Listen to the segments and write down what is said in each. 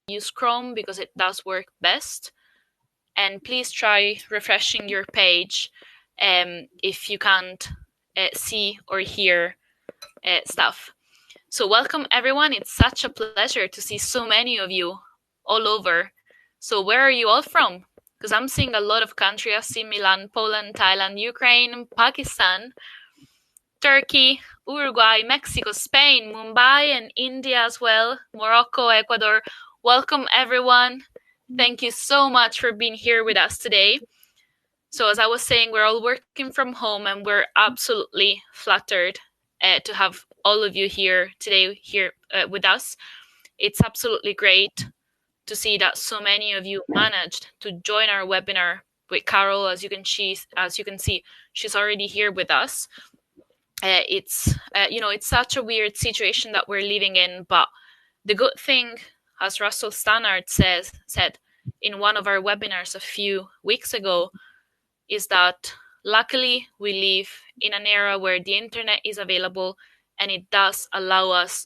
use Chrome because it does work best. And please try refreshing your page if you can't see or hear stuff. So welcome everyone. It's such a pleasure to see so many of you all over. So where are you all from? Because I'm seeing a lot of countries. I see Milan, Poland, Thailand, Ukraine, Pakistan, Turkey, Uruguay, Mexico, Spain, Mumbai, and India as well, Morocco, Ecuador. Welcome everyone. Thank you so much for being here with us today. So as I was saying, we're all working from home and we're absolutely flattered to have all of you here today with us. It's absolutely great to see that so many of you managed to join our webinar with Carol. As you can see, she's already here with us. It's such a weird situation that we're living in, but the good thing, as Russell Stannard said in one of our webinars a few weeks ago, is that luckily we live in an era where the internet is available and it does allow us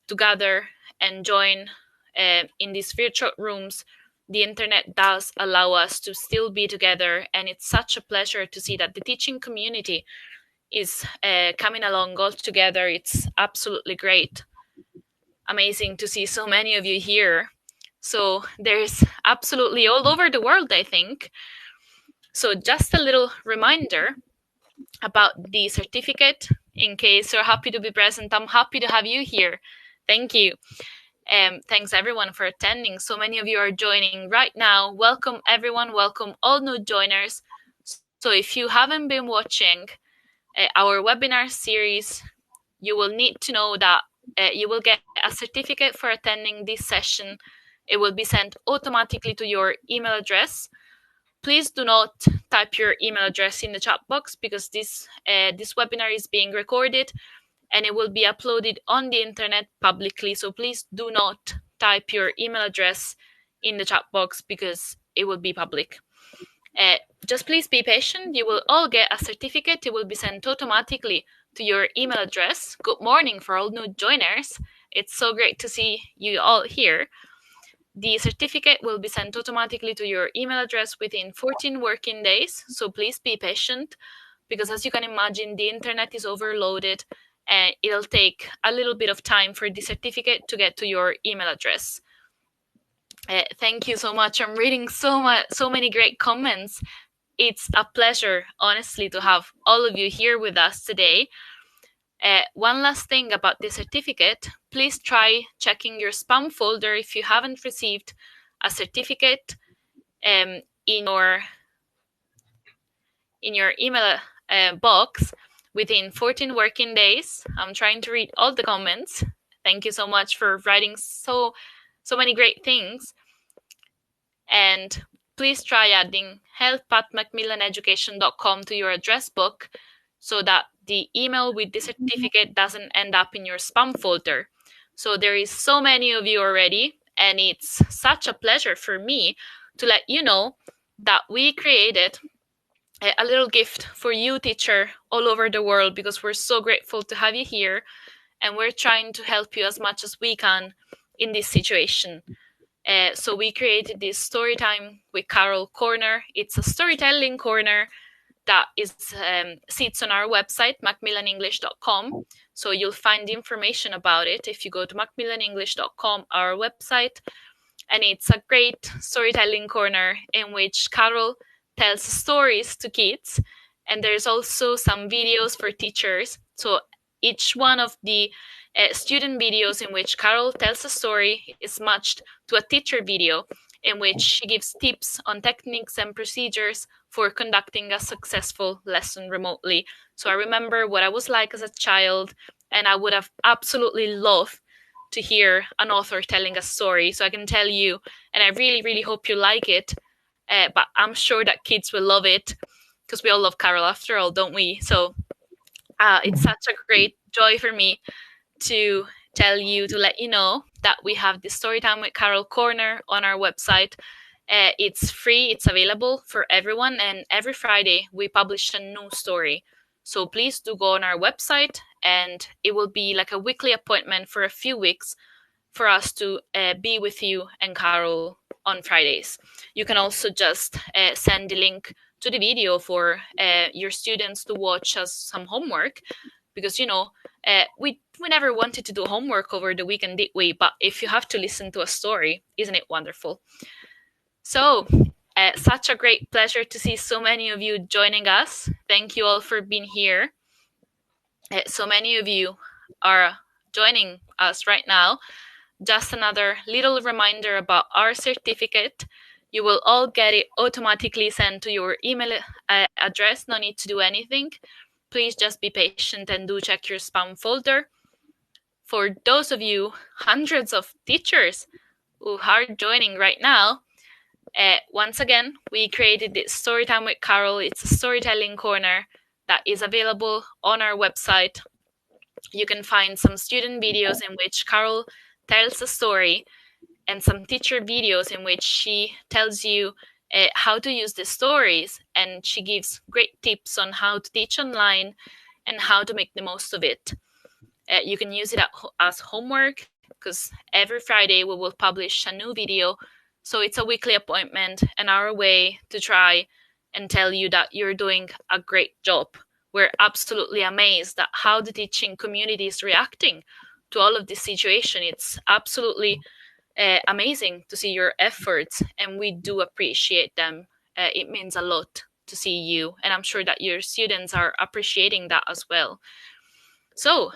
to gather and join in these virtual rooms. The internet does allow us to still be together, and it's such a pleasure to see that the teaching community is coming along all together. It's absolutely great. Amazing to see so many of you here. So there's absolutely all over the world, I think. So just a little reminder about the certificate in case you're happy to be present. I'm happy to have you here. Thank you. Thanks everyone for attending. So many of you are joining right now. Welcome everyone. Welcome all new joiners. So if you haven't been watching our webinar series, you will need to know that you will get a certificate for attending this session. It will be sent automatically to your email address. Please do not type your email address in the chat box because this webinar is being recorded and it will be uploaded on the internet publicly. So please do not type your email address in the chat box because it will be public. Just please be patient. You will all get a certificate. It will be sent automatically to your email address. Good morning for all new joiners. It's so great to see you all here. The certificate will be sent automatically to your email address within 14 working days. So please be patient because as you can imagine, the internet is overloaded and it'll take a little bit of time for the certificate to get to your email address. Thank you so much. I'm reading so many great comments. It's a pleasure, honestly, to have all of you here with us today. One last thing about the certificate, please try checking your spam folder if you haven't received a certificate in your email box within 14 working days. I'm trying to read all the comments. Thank you so much for writing so many great things. And please try adding help@macmillaneducation.com to your address book so that the email with the certificate doesn't end up in your spam folder. So there is so many of you already, and it's such a pleasure for me to let you know that we created a little gift for you, teacher, all over the world, because we're so grateful to have you here, and we're trying to help you as much as we can in this situation. So we created this Storytime with Carol corner. It's a storytelling corner that is sits on our website, macmillaneNglish.com. So you'll find information about it if you go to macmillaneNglish.com, our website. And it's a great storytelling corner in which Carol tells stories to kids. And there's also some videos for teachers. So each one of the student videos in which Carol tells a story is matched to a teacher video in which she gives tips on techniques and procedures for conducting a successful lesson remotely. So I remember what I was like as a child, and I would have absolutely loved to hear an author telling a story. So I can tell you, and I really, really hope you like it, but I'm sure that kids will love it because we all love Carol after all, don't we? So it's such a great joy for me to let you know that we have the Storytime with Carol corner on our website. It's free, it's available for everyone, and every Friday we publish a new story. So please do go on our website, and it will be like a weekly appointment for a few weeks for us to be with you and Carol on Fridays. You can also just send the link to the video for your students to watch as some homework, because we never wanted to do homework over the weekend, did we? But if you have to listen to a story, isn't it wonderful? So such a great pleasure to see so many of you joining us. Thank you all for being here. So many of you are joining us right now. Just another little reminder about our certificate. You will all get it automatically sent to your email address. No need to do anything. Please just be patient and do check your spam folder. For those of you, hundreds of teachers who are joining right now, once again, we created this Storytime with Carol. It's a storytelling corner that is available on our website. You can find some student videos in which Carol tells a story, and some teacher videos in which she tells you how to use the stories, and she gives great tips on how to teach online and how to make the most of it. You can use it as homework, because every Friday we will publish a new video. So it's a weekly appointment and our way to try and tell you that you're doing a great job. We're absolutely amazed at how the teaching community is reacting to all of this situation. It's absolutely amazing to see your efforts, and we do appreciate them. It means a lot to see you, and I'm sure that your students are appreciating that as well. So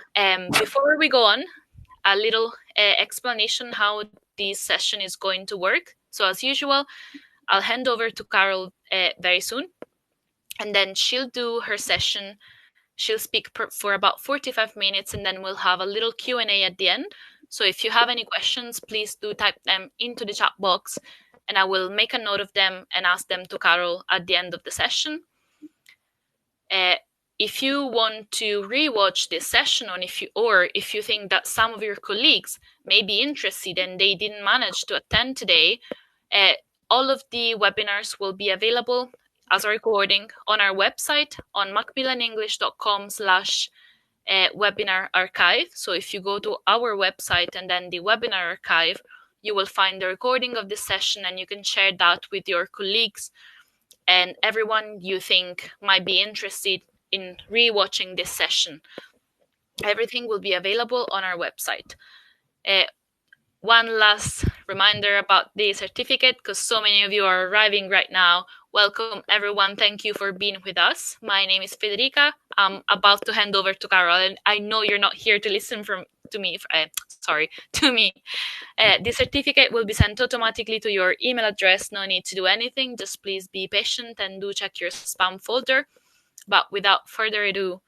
before we go on, a little explanation how this session is going to work. So as usual, I'll hand over to Carol very soon, and then she'll do her session. She'll speak for about 45 minutes, and then we'll have a little Q&A at the end. So if you have any questions, please do type them into the chat box, and I will make a note of them and ask them to Carol at the end of the session. If you want to rewatch this session, or if you think that some of your colleagues may be interested and they didn't manage to attend today, all of the webinars will be available as a recording on our website on macmillanenglish.com/webinar archive. So if you go to our website and then the webinar archive, you will find the recording of this session, and you can share that with your colleagues and everyone you think might be interested in rewatching this session. Everything will be available on our website. One last reminder about the certificate, because so many of you are arriving right now. Welcome, everyone. Thank you for being with us. My name is Federica. I'm about to hand over to Carol, and I know you're not here to listen to me. The certificate will be sent automatically to your email address. No need to do anything. Just please be patient and do check your spam folder. But without further ado,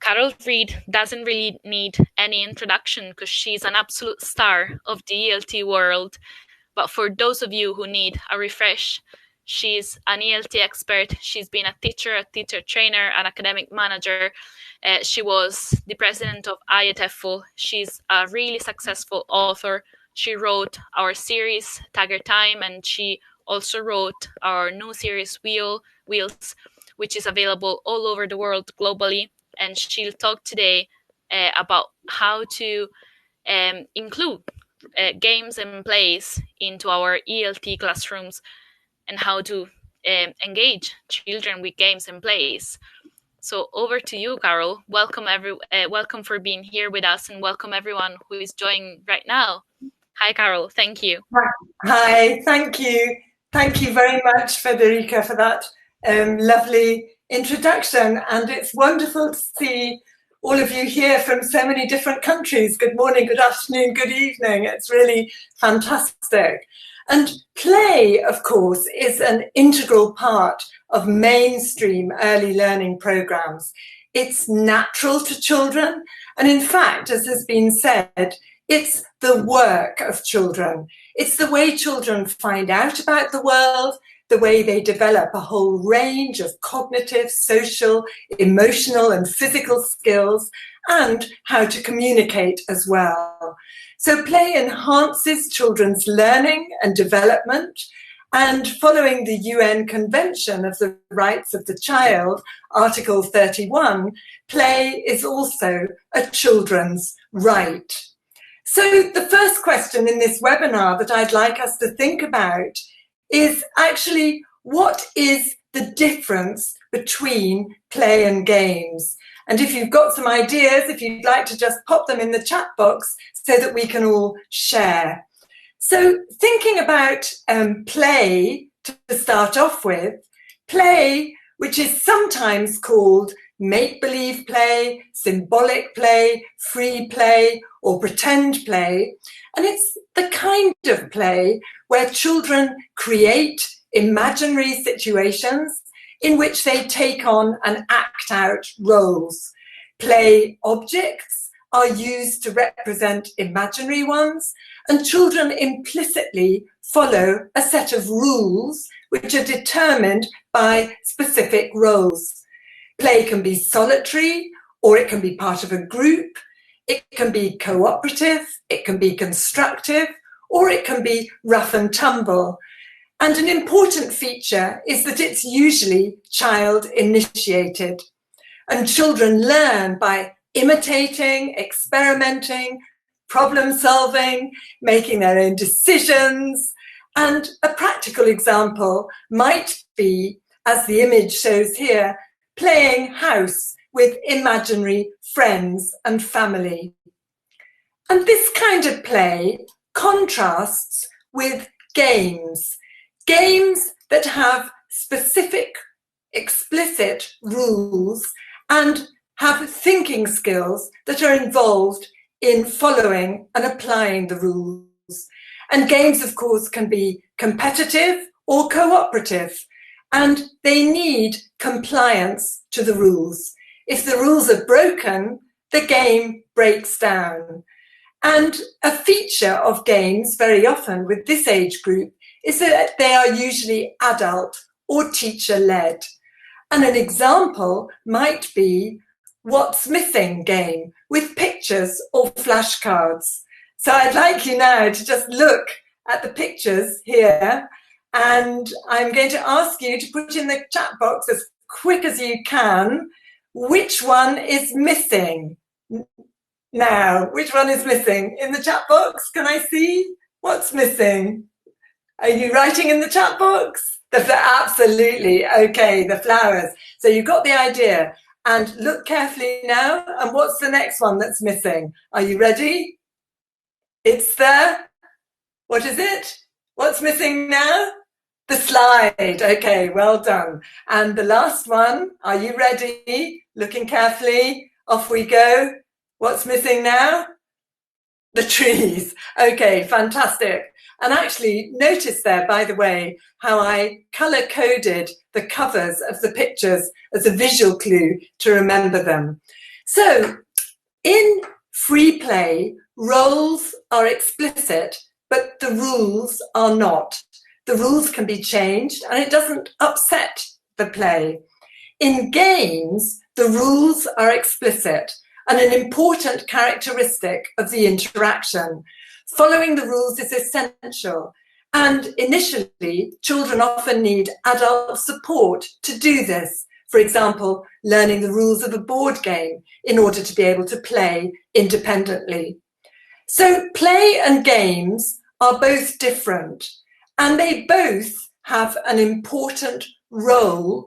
Carol Reed doesn't really need any introduction, because she's an absolute star of the ELT world. But for those of you who need a refresh, she's an ELT expert. She's been a teacher trainer, an academic manager. She was the president of IETFL. She's a really successful author. She wrote our series, Tagger Time, and she also wrote our new series, Wheels, which is available all over the world globally. And she'll talk today about how to include games and plays into our ELT classrooms, and how to engage children with games and plays. So over to you, Carol. Welcome for being here with us, and welcome everyone who is joining right now. Hi, Carol. Thank you. Hi. Thank you. Thank you very much, Federica, for that lovely introduction. And it's wonderful to see all of you here from so many different countries. Good morning, good afternoon, good evening. It's really fantastic. And play, of course, is an integral part of mainstream early learning programs. It's natural to children. And in fact, as has been said, it's the work of children. It's the way children find out about the world, the way they develop a whole range of cognitive, social, emotional, and physical skills, and how to communicate as well. So play enhances children's learning and development, and following the UN Convention of the Rights of the Child, Article 31, play is also a children's right. So the first question in this webinar that I'd like us to think about is actually, what is the difference between play and games? And if you've got some ideas, if you'd like to just pop them in the chat box so that we can all share. So thinking about play to start off with, play, which is sometimes called make-believe play, symbolic play, free play, or pretend play. And it's the kind of play where children create imaginary situations in which they take on and act out roles. Play objects are used to represent imaginary ones, and children implicitly follow a set of rules which are determined by specific roles. Play can be solitary, or it can be part of a group. It can be cooperative, it can be constructive, or it can be rough and tumble. And an important feature is that it's usually child-initiated. And children learn by imitating, experimenting, problem-solving, making their own decisions. And a practical example might be, as the image shows here, playing house with imaginary friends and family. And this kind of play contrasts with games, games that have specific, explicit rules and have thinking skills that are involved in following and applying the rules. And games, of course, can be competitive or cooperative, and they need compliance to the rules. If the rules are broken, the game breaks down. And a feature of games very often with this age group is that they are usually adult or teacher-led. And an example might be What's Missing game with pictures or flashcards. So I'd like you now to just look at the pictures here, and I'm going to ask you to put in the chat box as quick as you can which one is missing. Now, which one is missing? In the chat box, can I see what's missing? Are you writing in the chat box? Absolutely, okay, the flowers. So you've got the idea. And look carefully now, and what's the next one that's missing? Are you ready? It's there. What is it? What's missing now? The slide. Okay, well done. And the last one, are you ready? Looking carefully, off we go. What's missing now? The trees. Okay, fantastic. And actually, notice there, by the way, how I color-coded the covers of the pictures as a visual clue to remember them. So, in free play, roles are explicit, but the rules are not. The rules can be changed, and it doesn't upset the play. In games, the rules are explicit, and an important characteristic of the interaction. Following the rules is essential, and initially, children often need adult support to do this. For example, learning the rules of a board game in order to be able to play independently. So play and games are both different, and they both have an important role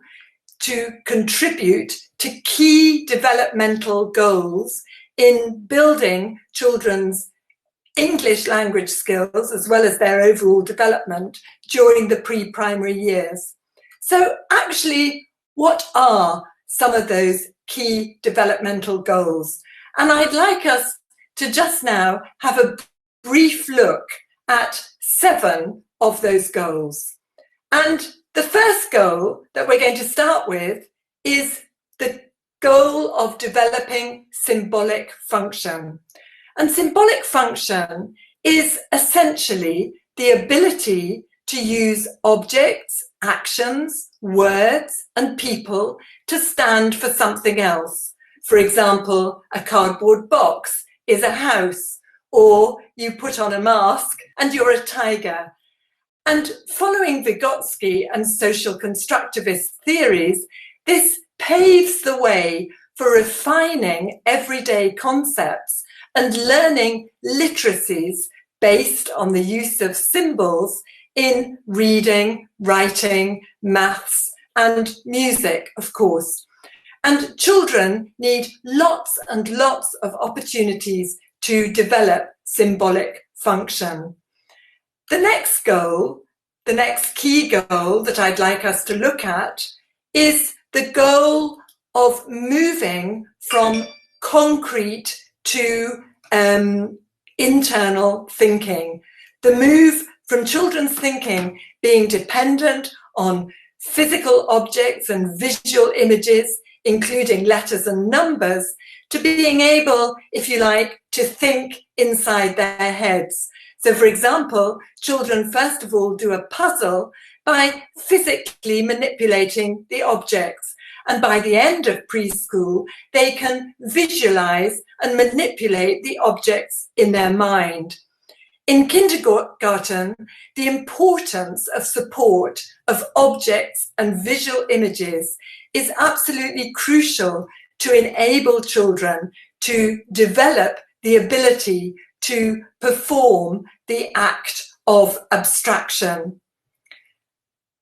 to contribute to key developmental goals in building children's English language skills as well as their overall development during the pre-primary years. So actually, what are some of those key developmental goals? And I'd like us to just now have a brief look at 7 of those goals. And the first goal that we're going to start with is the goal of developing symbolic function. And symbolic function is essentially the ability to use objects, actions, words, and people to stand for something else. For example, a cardboard box is a house, or you put on a mask and you're a tiger. And following Vygotsky and social constructivist theories, this paves the way for refining everyday concepts and learning literacies based on the use of symbols in reading, writing, maths, and music, of course. And children need lots and lots of opportunities to develop symbolic function. The next goal, the next key goal that I'd like us to look at is the goal of moving from concrete to internal thinking. The move from children's thinking being dependent on physical objects and visual images, including letters and numbers, to being able, if you like, to think inside their heads. So, for example, children first of all do a puzzle by physically manipulating the objects. And by the end of preschool, they can visualize and manipulate the objects in their mind. In kindergarten, the importance of support of objects and visual images is absolutely crucial to enable children to develop the ability to perform the act of abstraction.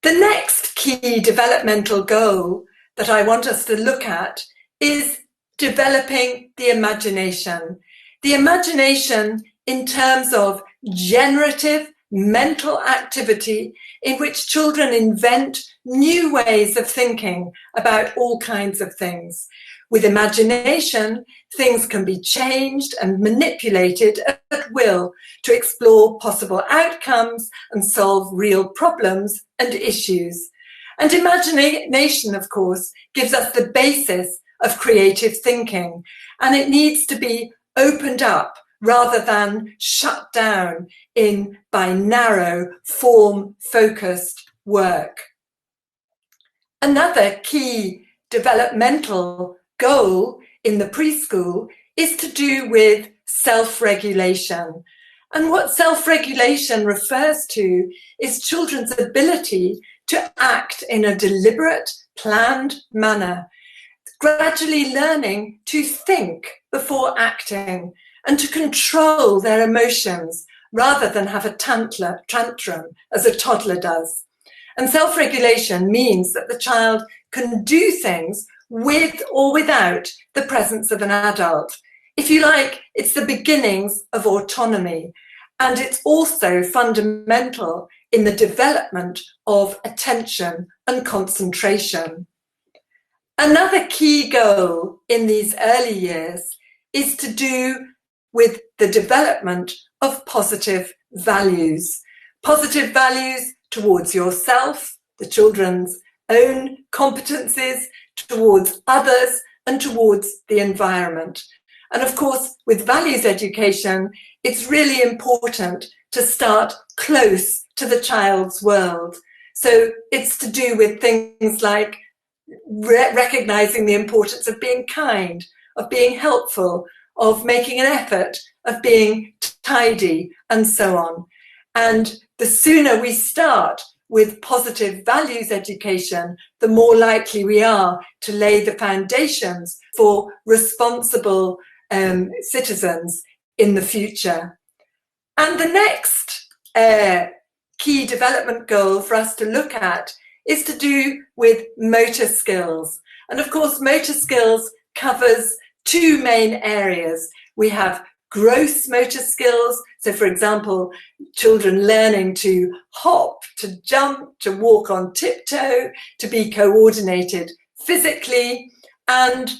The next key developmental goal that I want us to look at is developing the imagination. The imagination in terms of generative mental activity in which children invent new ways of thinking about all kinds of things. With imagination, things can be changed and manipulated at will to explore possible outcomes and solve real problems and issues. And imagination, of course, gives us the basis of creative thinking, and it needs to be opened up rather than shut down by narrow, form-focused work. Another key developmental goal in the preschool is to do with self-regulation. And what self-regulation refers to is children's ability to act in a deliberate, planned manner, gradually learning to think before acting and to control their emotions rather than have a tantrum as a toddler does. And self-regulation means that the child can do things with or without the presence of an adult. If you like, it's the beginnings of autonomy, and it's also fundamental in the development of attention and concentration. Another key goal in these early years is to do with the development of positive values. Positive values towards yourself, the children's own competencies, towards others, and towards the environment. And of course, with values education, it's really important to start close to the child's world. So it's to do with things like recognizing the importance of being kind, of being helpful, of making an effort, of being tidy, and so on. And the sooner we start with positive values education, the more likely we are to lay the foundations for responsible citizens in the future. And the next key development goal for us to look at is to do with motor skills. And of course, motor skills covers two main areas. We have gross motor skills. So for example, children learning to hop, to jump, to walk on tiptoe, to be coordinated physically, and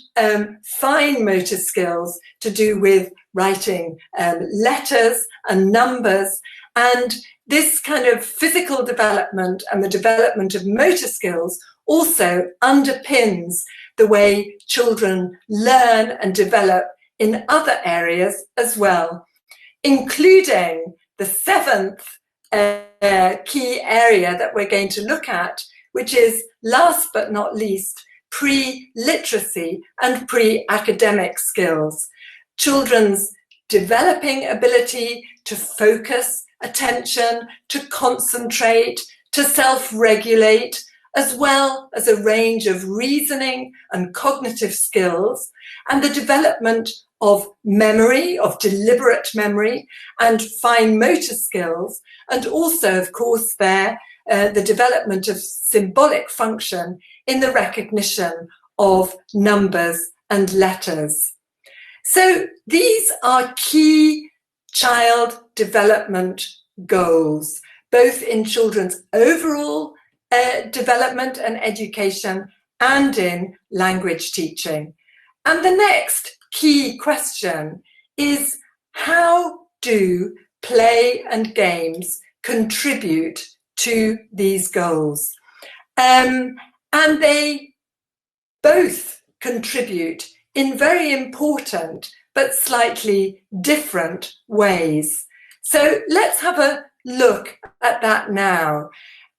fine motor skills to do with writing letters and numbers. And this kind of physical development and the development of motor skills also underpins the way children learn and develop in other areas as well, including the seventh key area that we're going to look at, which is, last but not least, pre-literacy and pre-academic skills. Children's developing ability to focus attention, to concentrate, to self-regulate, as well as a range of reasoning and cognitive skills, and the development of memory, of deliberate memory, and fine motor skills, and also, of course, the development of symbolic function in the recognition of numbers and letters. So these are key child development goals, both in children's overall development and education and in language teaching. And the next key question is, how do play and games contribute to these goals? And they both contribute in very important but slightly different ways. So let's have a look at that now.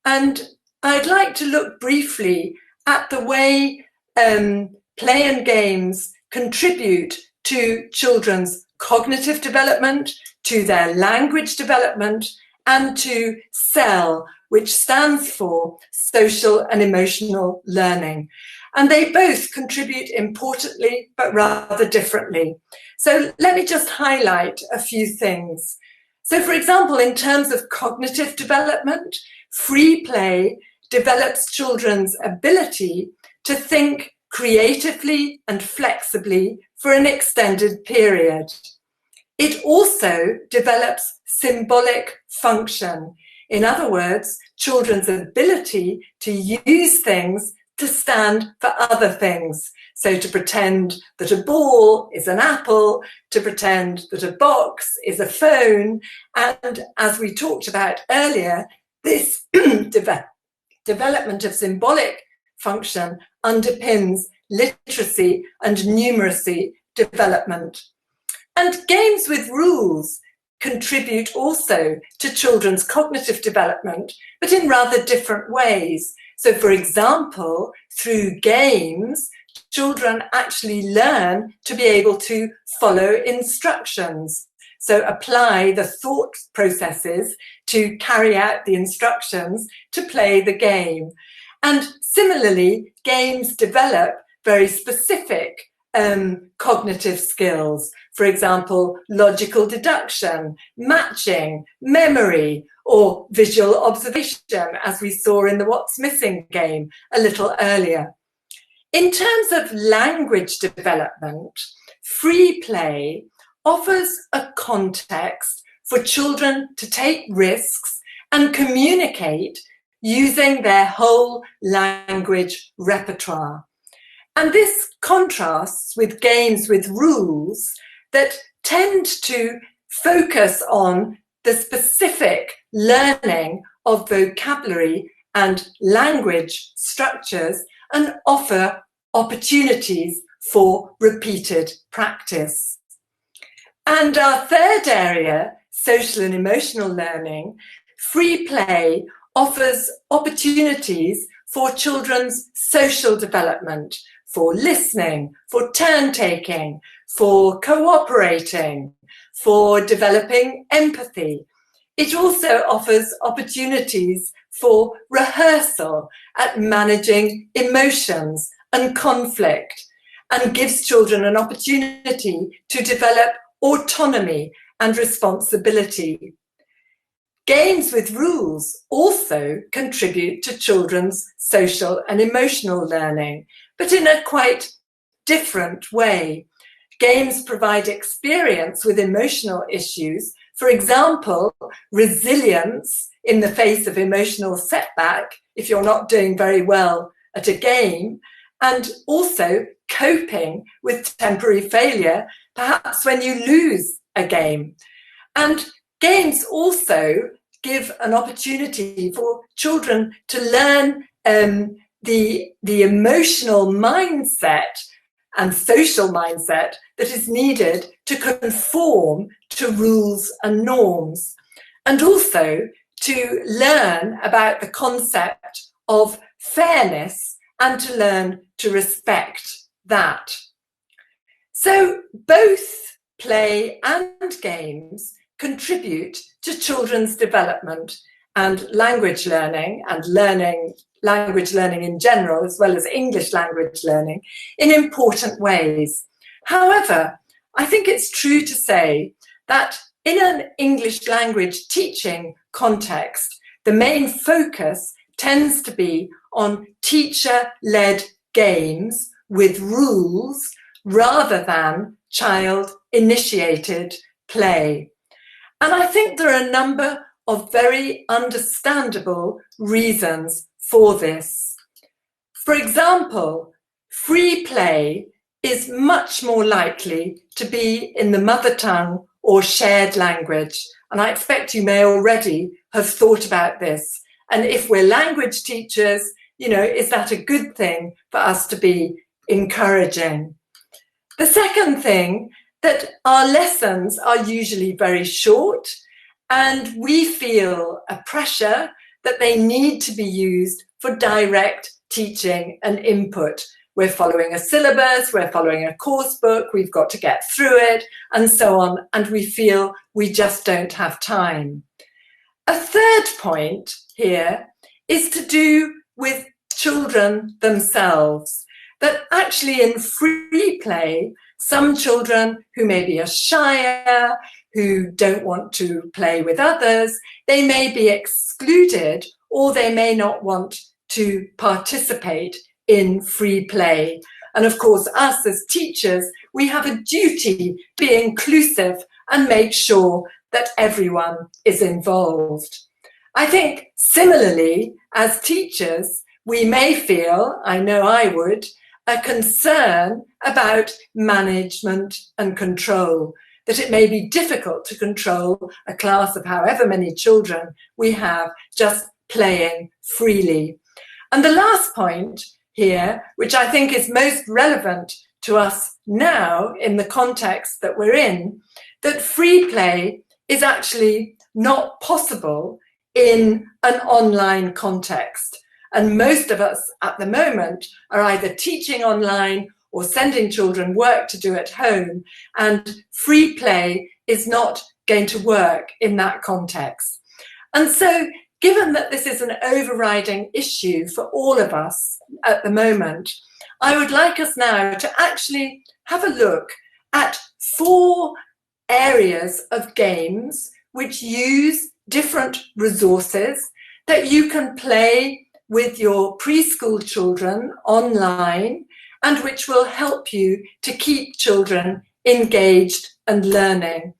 And I'd like to look briefly at the way play and games contribute to children's cognitive development, to their language development, and to SEL, which stands for social and emotional learning. And they both contribute importantly, but rather differently. So let me just highlight a few things. So, for example, in terms of cognitive development, free play develops children's ability to think creatively and flexibly for an extended period. It also develops symbolic function. In other words, children's ability to use things to stand for other things. So to pretend that a ball is an apple, to pretend that a box is a phone. And as we talked about earlier, this development of symbolic function underpins literacy and numeracy development. And games with rules contribute also to children's cognitive development, but in rather different ways. So, for example, through games, children actually learn to be able to follow instructions. So apply the thought processes to carry out the instructions to play the game. And similarly, games develop very specific cognitive skills. For example, logical deduction, matching, memory, or visual observation, as we saw in the What's Missing game a little earlier. In terms of language development, free play offers a context for children to take risks and communicate using their whole language repertoire. And this contrasts with games with rules that tend to focus on the specific learning of vocabulary and language structures and offer opportunities for repeated practice. And our third area, social and emotional learning, free play offers opportunities for children's social development, for listening, for turn-taking, for cooperating, for developing empathy. It also offers opportunities for rehearsal at managing emotions and conflict, and gives children an opportunity to develop autonomy and responsibility. Games with rules also contribute to children's social and emotional learning, but in a quite different way. Games provide experience with emotional issues, for example, resilience in the face of emotional setback if you're not doing very well at a game, and also coping with temporary failure, perhaps when you lose a game. And games also give an opportunity for children to learn the emotional mindset and social mindset that is needed to conform to rules and norms, and also to learn about the concept of fairness and to learn to respect that. So both play and games contribute to children's development and language learning language learning in general, as well as English language learning, in important ways. However, I think it's true to say that in an English language teaching context, the main focus tends to be on teacher-led games with rules rather than child-initiated play. And I think there are a number of very understandable reasons for this. For example, free play is much more likely to be in the mother tongue or shared language. And I expect you may already have thought about this. And if we're language teachers, you know, is that a good thing for us to be encouraging? The second thing, that our lessons are usually very short and we feel a pressure that they need to be used for direct teaching and input. We're following a syllabus, we're following a course book, we've got to get through it and so on, and we feel we just don't have time. A third point here is to do with children themselves, that actually in free play, some children who maybe are shyer, who don't want to play with others, they may be excluded or they may not want to participate in free play. And of course, us as teachers, we have a duty to be inclusive and make sure that everyone is involved. I think similarly, as teachers, we may feel, I know I would, a concern about management and control, that it may be difficult to control a class of however many children we have just playing freely. And the last point here, which I think is most relevant to us now in the context that we're in, that free play is actually not possible in an online context. And most of us at the moment are either teaching online or sending children work to do at home, and free play is not going to work in that context. And so, given that this is an overriding issue for all of us at the moment, I would like us now to actually have a look at 4 areas of games which use different resources that you can play with your preschool children online, and which will help you to keep children engaged and learning.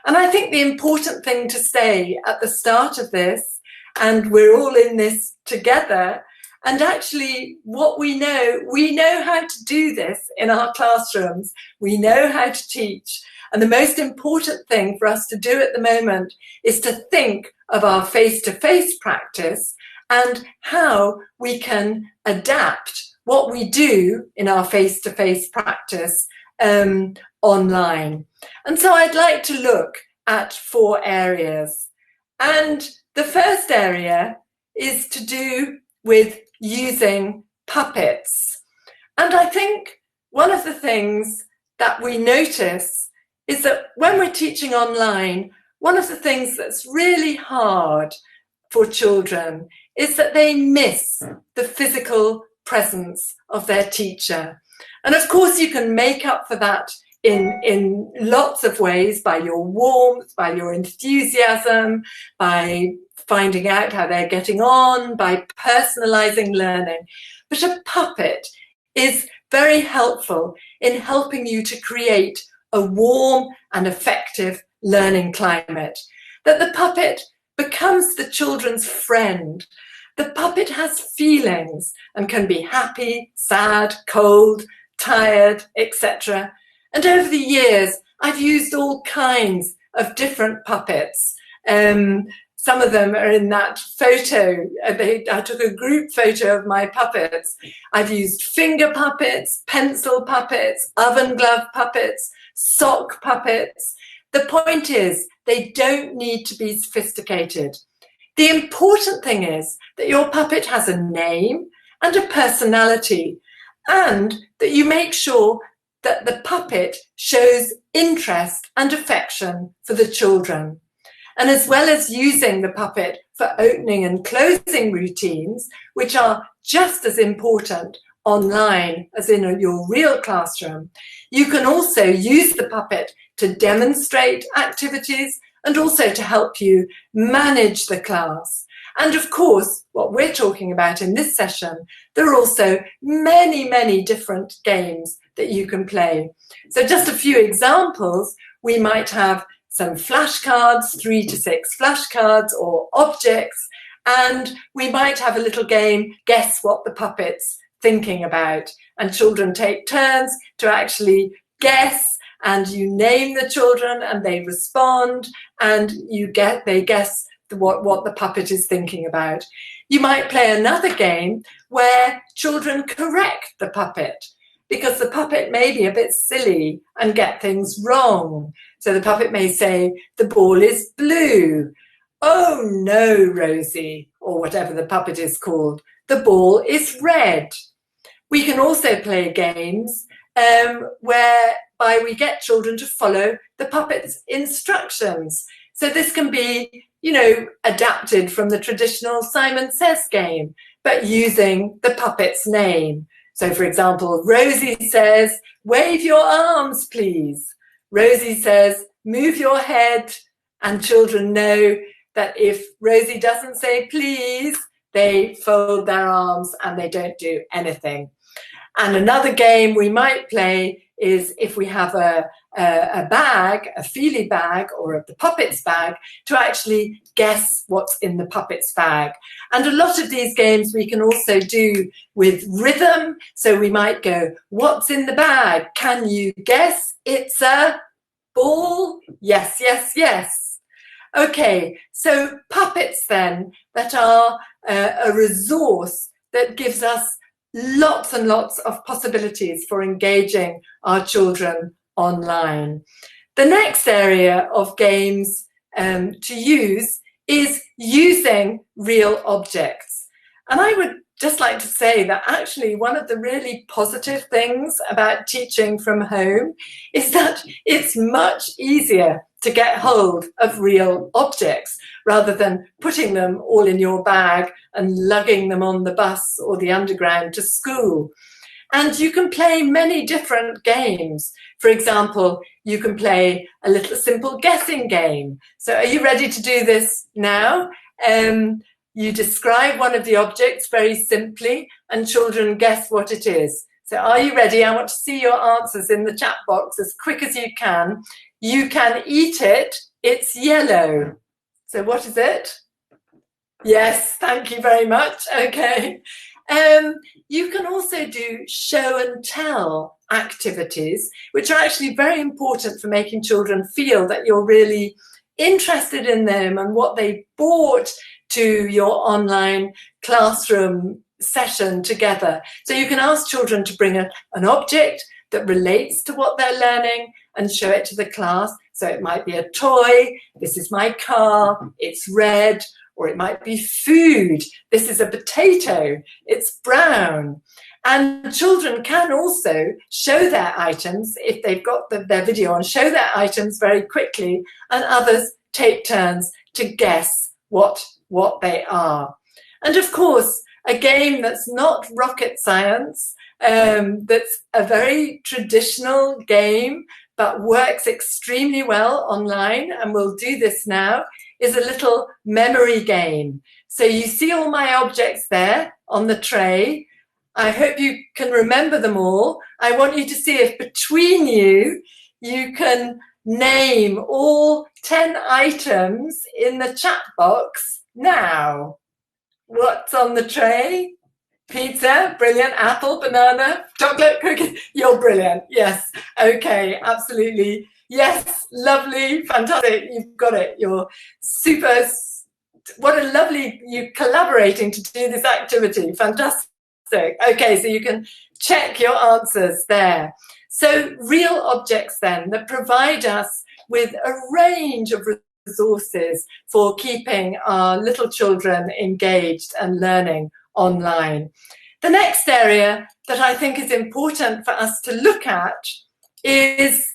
And I think the important thing to say at the start of this, and we're all in this together, and actually what we know how to do this in our classrooms, we know how to teach. And the most important thing for us to do at the moment is to think of our face-to-face practice and how we can adapt what we do in our face-to-face practice online. And so I'd like to look at 4 areas. And the first area is to do with using puppets. And I think one of the things that we notice is that when we're teaching online, one of the things that's really hard for children is that they miss the physical presence of their teacher. And of course, you can make up for that in lots of ways, by your warmth, by your enthusiasm, by finding out how they're getting on, by personalizing learning. But a puppet is very helpful in helping you to create a warm and effective learning climate. That the puppet becomes the children's friend. The puppet has feelings and can be happy, sad, cold, tired, etc. And over the years, I've used all kinds of different puppets. Some of them are in that photo. I took a group photo of my puppets. I've used finger puppets, pencil puppets, oven glove puppets, sock puppets. The point is, they don't need to be sophisticated. The important thing is that your puppet has a name and a personality, and that you make sure that the puppet shows interest and affection for the children. And as well as using the puppet for opening and closing routines, which are just as important online, as in your real classroom, you can also use the puppet to demonstrate activities and also to help you manage the class. And of course, what we're talking about in this session, there are also many, many different games that you can play. So just a few examples, we might have some flashcards, 3 to 6 flashcards or objects, and we might have a little game, guess what the puppet's thinking about. And children take turns to actually guess, and you name the children and they respond, and they guess what the puppet is thinking about. You might play another game where children correct the puppet, because the puppet may be a bit silly and get things wrong. So the puppet may say, the ball is blue. Oh no, Rosie, or whatever the puppet is called, the ball is red. We can also play games whereby we get children to follow the puppet's instructions. So this can be, adapted from the traditional Simon Says game, but using the puppet's name. So for example, Rosie says, wave your arms, please. Rosie says, move your head. And children know that if Rosie doesn't say please, they fold their arms and they don't do anything. And another game we might play is if we have a bag, a feely bag or the puppet's bag, to actually guess what's in the puppet's bag. And a lot of these games we can also do with rhythm. So we might go, what's in the bag? Can you guess? It's a ball? Yes, yes, yes. Okay, so puppets then that are a resource that gives us lots and lots of possibilities for engaging our children online. The next area of games to use is using real objects. And I would just like to say that actually one of the really positive things about teaching from home is that it's much easier to get hold of real objects rather than putting them all in your bag and lugging them on the bus or the underground to school. And you can play many different games. For example, you can play a little simple guessing game. So are you ready to do this now? You describe one of the objects very simply and children guess what it is. So are you ready? I want to see your answers in the chat box as quick as you can. You can eat it. It's yellow. So what is it? Yes, thank you very much. Okay. You can also do show and tell activities, which are actually very important for making children feel that you're really interested in them and what they brought to your online classroom session together. So you can ask children to bring an object that relates to what they're learning and show it to the class. So it might be a toy, this is my car, it's red, or it might be food, this is a potato, it's brown. And children can also show their items, if they've got their video on, show their items very quickly, and others take turns to guess what they are. And of course, a game that's not rocket science, that's a very traditional game, but works extremely well online, and we'll do this now, is a little memory game. So you see all my objects there on the tray. I hope you can remember them all. I want you to see if between you can name all 10 items in the chat box now. What's on the tray? Pizza, brilliant. Apple, banana, chocolate, cookie. You're brilliant. Yes. Okay, absolutely. Yes, lovely, fantastic. You've got it. You're super. What a lovely, you collaborating to do this activity. Fantastic. Okay, so you can check your answers there. So real objects then that provide us with a range of resources for keeping our little children engaged and learning online. The next area that I think is important for us to look at is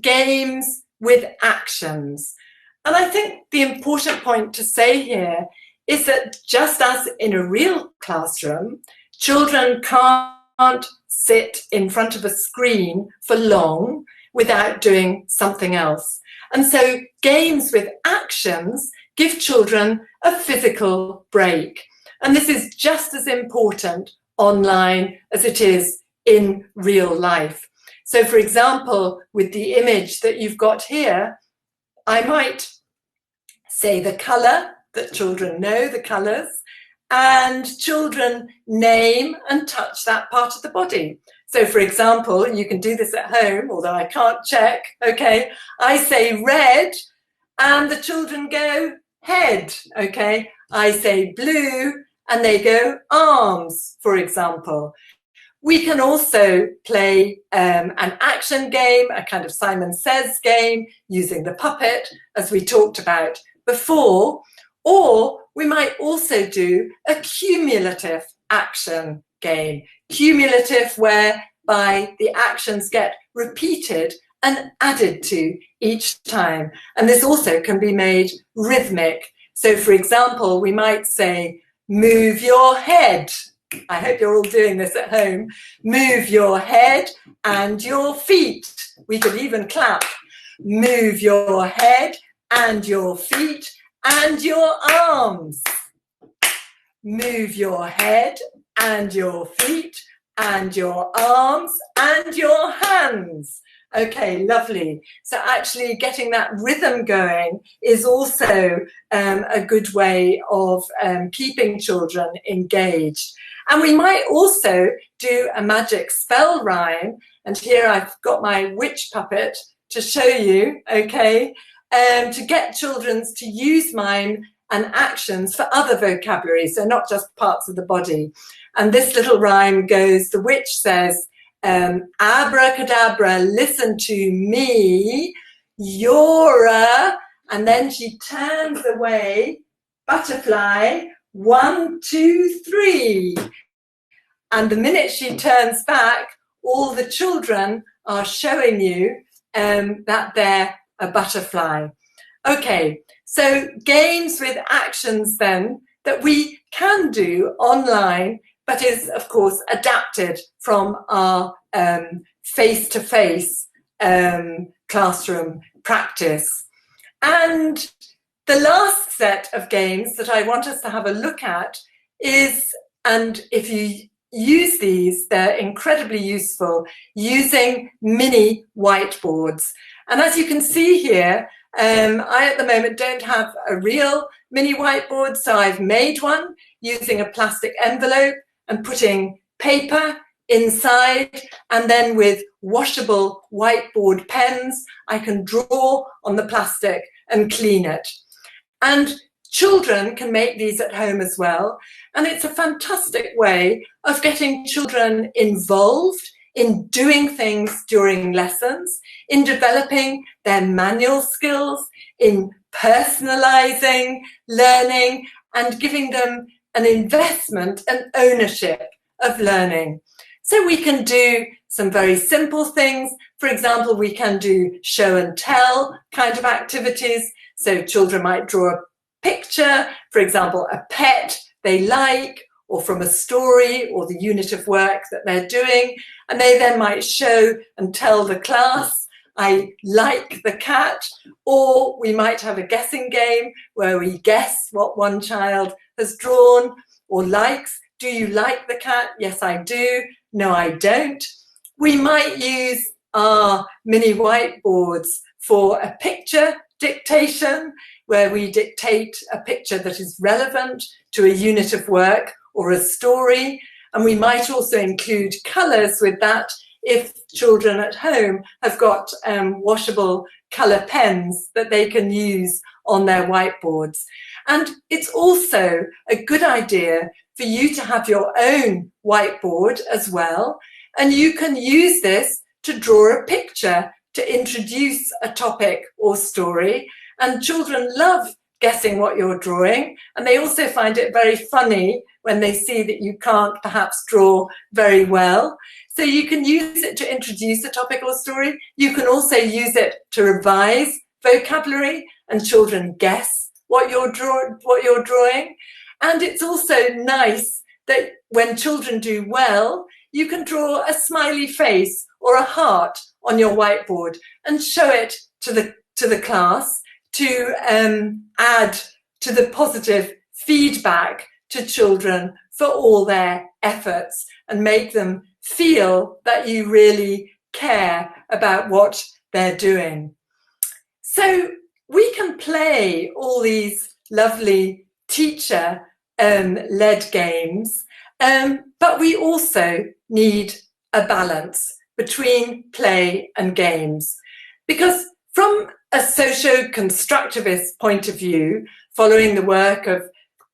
games with actions. And I think the important point to say here is that just as in a real classroom, children can't sit in front of a screen for long without doing something else. And so games with actions give children a physical break. And this is just as important online as it is in real life. So, for example, with the image that you've got here, I might say the colour that children know, the colours, and children name and touch that part of the body. So, for example, you can do this at home, although I can't check, okay? I say red, and the children go head, okay? I say blue, and they go arms, for example. We can also play an action game, a kind of Simon Says game, using the puppet, as we talked about before, or we might also do a cumulative action game. Cumulative, whereby the actions get repeated and added to each time. And this also can be made rhythmic. So, for example, we might say, move your head. I hope you're all doing this at home. Move your head and your feet. We could even clap. Move your head and your feet and your arms. Move your head and your feet and your arms and your hands. Okay, lovely. So actually getting that rhythm going is also a good way of keeping children engaged. And we might also do a magic spell rhyme. And here I've got my witch puppet to show you, okay, to get children to use mime and actions for other vocabulary, so not just parts of the body. And this little rhyme goes, the witch says, abracadabra, listen to me, you're a, and then she turns away, butterfly, 1, 2, 3. And the minute she turns back, all the children are showing you that they're a butterfly. Okay, so games with actions then that we can do online, but is of course adapted from our face-to-face classroom practice. And the last set of games that I want us to have a look at is, and if you use these, they're incredibly useful, using mini whiteboards. And as you can see here, I at the moment don't have a real mini whiteboard, so I've made one using a plastic envelope and putting paper inside, and then with washable whiteboard pens, I can draw on the plastic and clean it. And children can make these at home as well. And it's a fantastic way of getting children involved in doing things during lessons, in developing their manual skills, in personalizing learning, and giving them an investment and ownership of learning. So we can do some very simple things. For example, we can do show and tell kind of activities. So children might draw a picture, for example, a pet they like, or from a story or the unit of work that they're doing. And they then might show and tell the class, I like the cat. Or we might have a guessing game where we guess what one child has drawn or likes. Do you like the cat? Yes, I do. No, I don't. We might use our mini whiteboards for a picture dictation, where we dictate a picture that is relevant to a unit of work or a story. And we might also include colours with that if children at home have got washable colour pens that they can use on their whiteboards. And it's also a good idea for you to have your own whiteboard as well. And you can use this to draw a picture to introduce a topic or story. And children love guessing what you're drawing. And they also find it very funny when they see that you can't perhaps draw very well. So you can use it to introduce a topic or story. You can also use it to revise vocabulary, and children guess what you're drawing. And it's also nice that when children do well, you can draw a smiley face or a heart on your whiteboard and show it to the class to add to the positive feedback to children for all their efforts and make them feel that you really care about what they're doing. So we can play all these lovely teacher-led games, but we also need a balance between play and games. Because from a socio-constructivist point of view, following the work of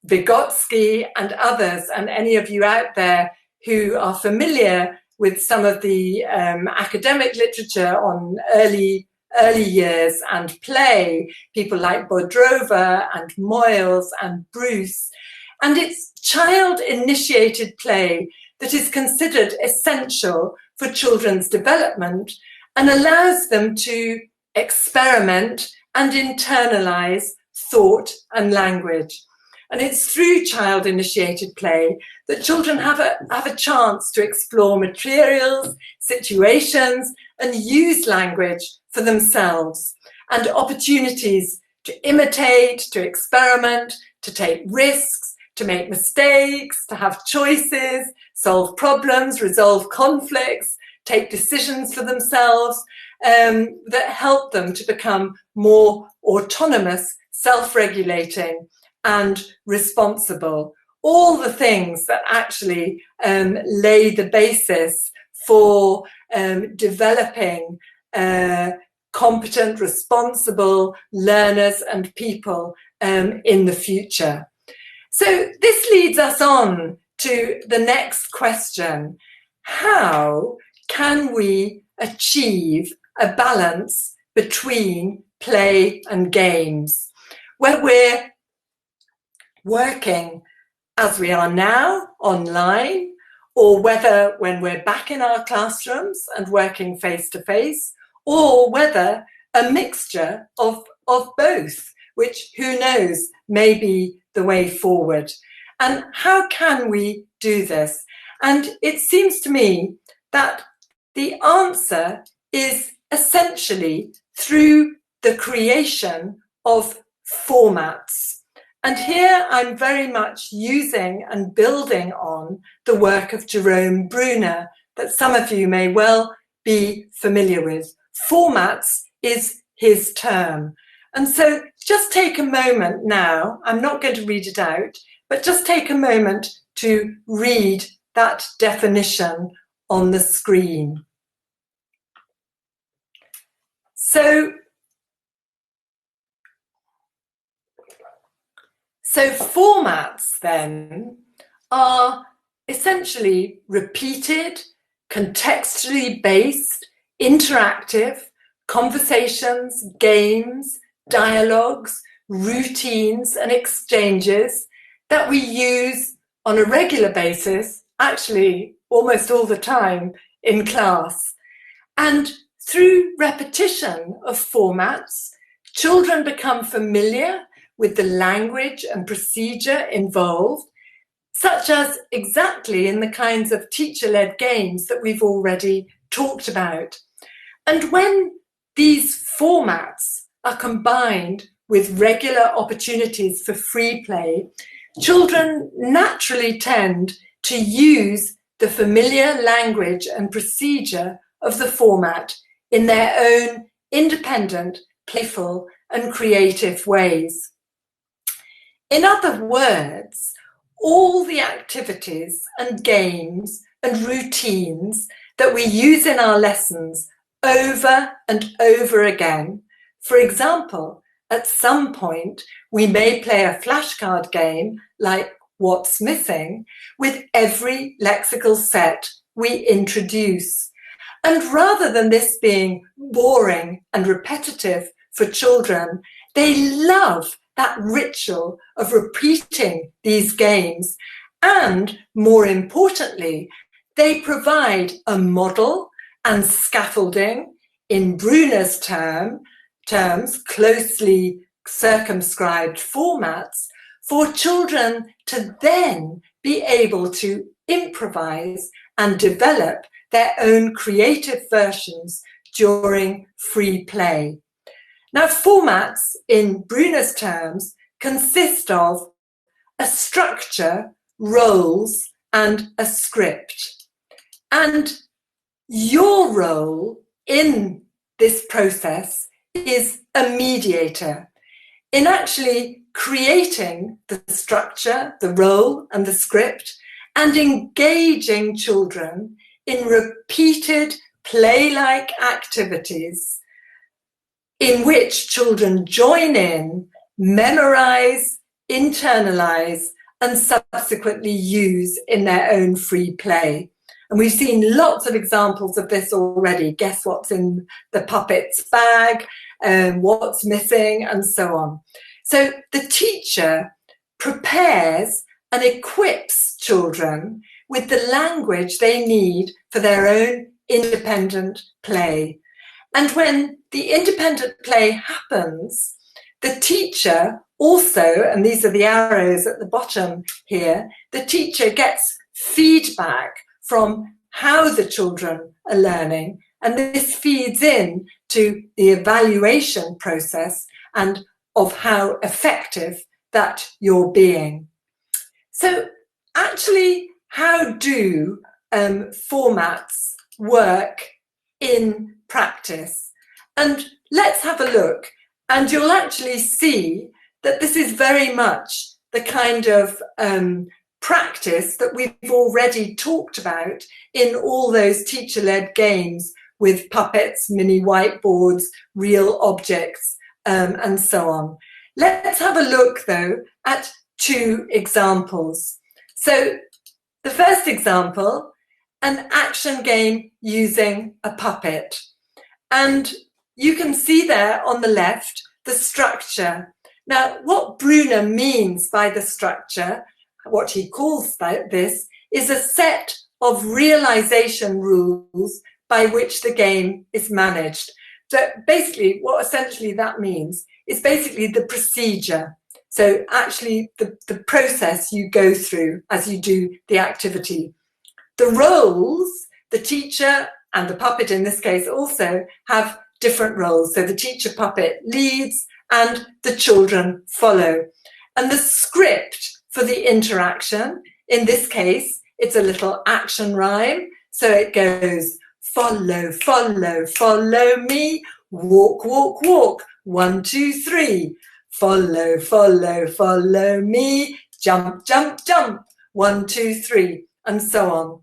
Vygotsky and others, and any of you out there who are familiar with some of the academic literature on early years and play, people like Bodrova and Moyles and Bruce, and it's child-initiated play that is considered essential for children's development and allows them to experiment and internalize thought and language. And it's through child-initiated play that children have a chance to explore materials, situations, and use language for themselves, and opportunities to imitate, to experiment, to take risks, to make mistakes, to have choices, solve problems, resolve conflicts, take decisions for themselves that help them to become more autonomous, self-regulating, and responsible. All the things that actually lay the basis for developing competent, responsible learners and people in the future. So this leads us on to the next question. How can we achieve a balance between play and games? When we're working as we are now online, or whether when we're back in our classrooms and working face to face, or whether a mixture of both, which who knows may be the way forward. And how can we do this? And it seems to me that the answer is essentially through the creation of formats. And here I'm very much using and building on the work of Jerome Bruner that some of you may well be familiar with. Formats is his term. And so just take a moment now, I'm not going to read it out, but just take a moment to read that definition on the screen. So formats then are essentially repeated, contextually based, interactive conversations, games, dialogues, routines and exchanges that we use on a regular basis, actually almost all the time in class. And through repetition of formats, children become familiar with the language and procedure involved, such as exactly in the kinds of teacher-led games that we've already talked about. And when these formats are combined with regular opportunities for free play, children naturally tend to use the familiar language and procedure of the format in their own independent, playful, and creative ways. In other words, all the activities and games and routines that we use in our lessons over and over again. For example, at some point, we may play a flashcard game like What's Missing with every lexical set we introduce. And rather than this being boring and repetitive for children, they love that ritual of repeating these games. And more importantly, they provide a model and scaffolding, in Bruner's terms, closely circumscribed formats, for children to then be able to improvise and develop their own creative versions during free play. Now, formats in Bruner's terms consist of a structure, roles, and a script. And your role in this process is a mediator in actually creating the structure, the role, and the script, and engaging children in repeated play-like activities in which children join in, memorize, internalize, and subsequently use in their own free play. And we've seen lots of examples of this already. Guess what's in the puppet's bag, what's missing, and so on. So the teacher prepares and equips children with the language they need for their own independent play. And when the independent play happens, the teacher also, and these are the arrows at the bottom here, the teacher gets feedback from how the children are learning, and this feeds in to the evaluation process and of how effective that you're being. So actually, how do formats work in practice? And let's have a look, and you'll actually see that this is very much the kind of practice that we've already talked about in all those teacher-led games with puppets, mini whiteboards, real objects, and so on. Let's have a look, though, at two examples. So the first example, an action game using a puppet. And you can see there on the left the structure. Now, what Bruner means by the structure, what he calls this, is a set of realization rules by which the game is managed. So basically, what essentially that means is basically the procedure. So actually the process you go through as you do the activity. The roles, the teacher and the puppet in this case also have different roles. So the teacher puppet leads and the children follow. And the script for the interaction, in this case, it's a little action rhyme. So it goes, follow, follow, follow me, walk, walk, walk, 1, 2, 3. Follow, follow, follow me, jump, jump, jump, 1, 2, 3, and so on.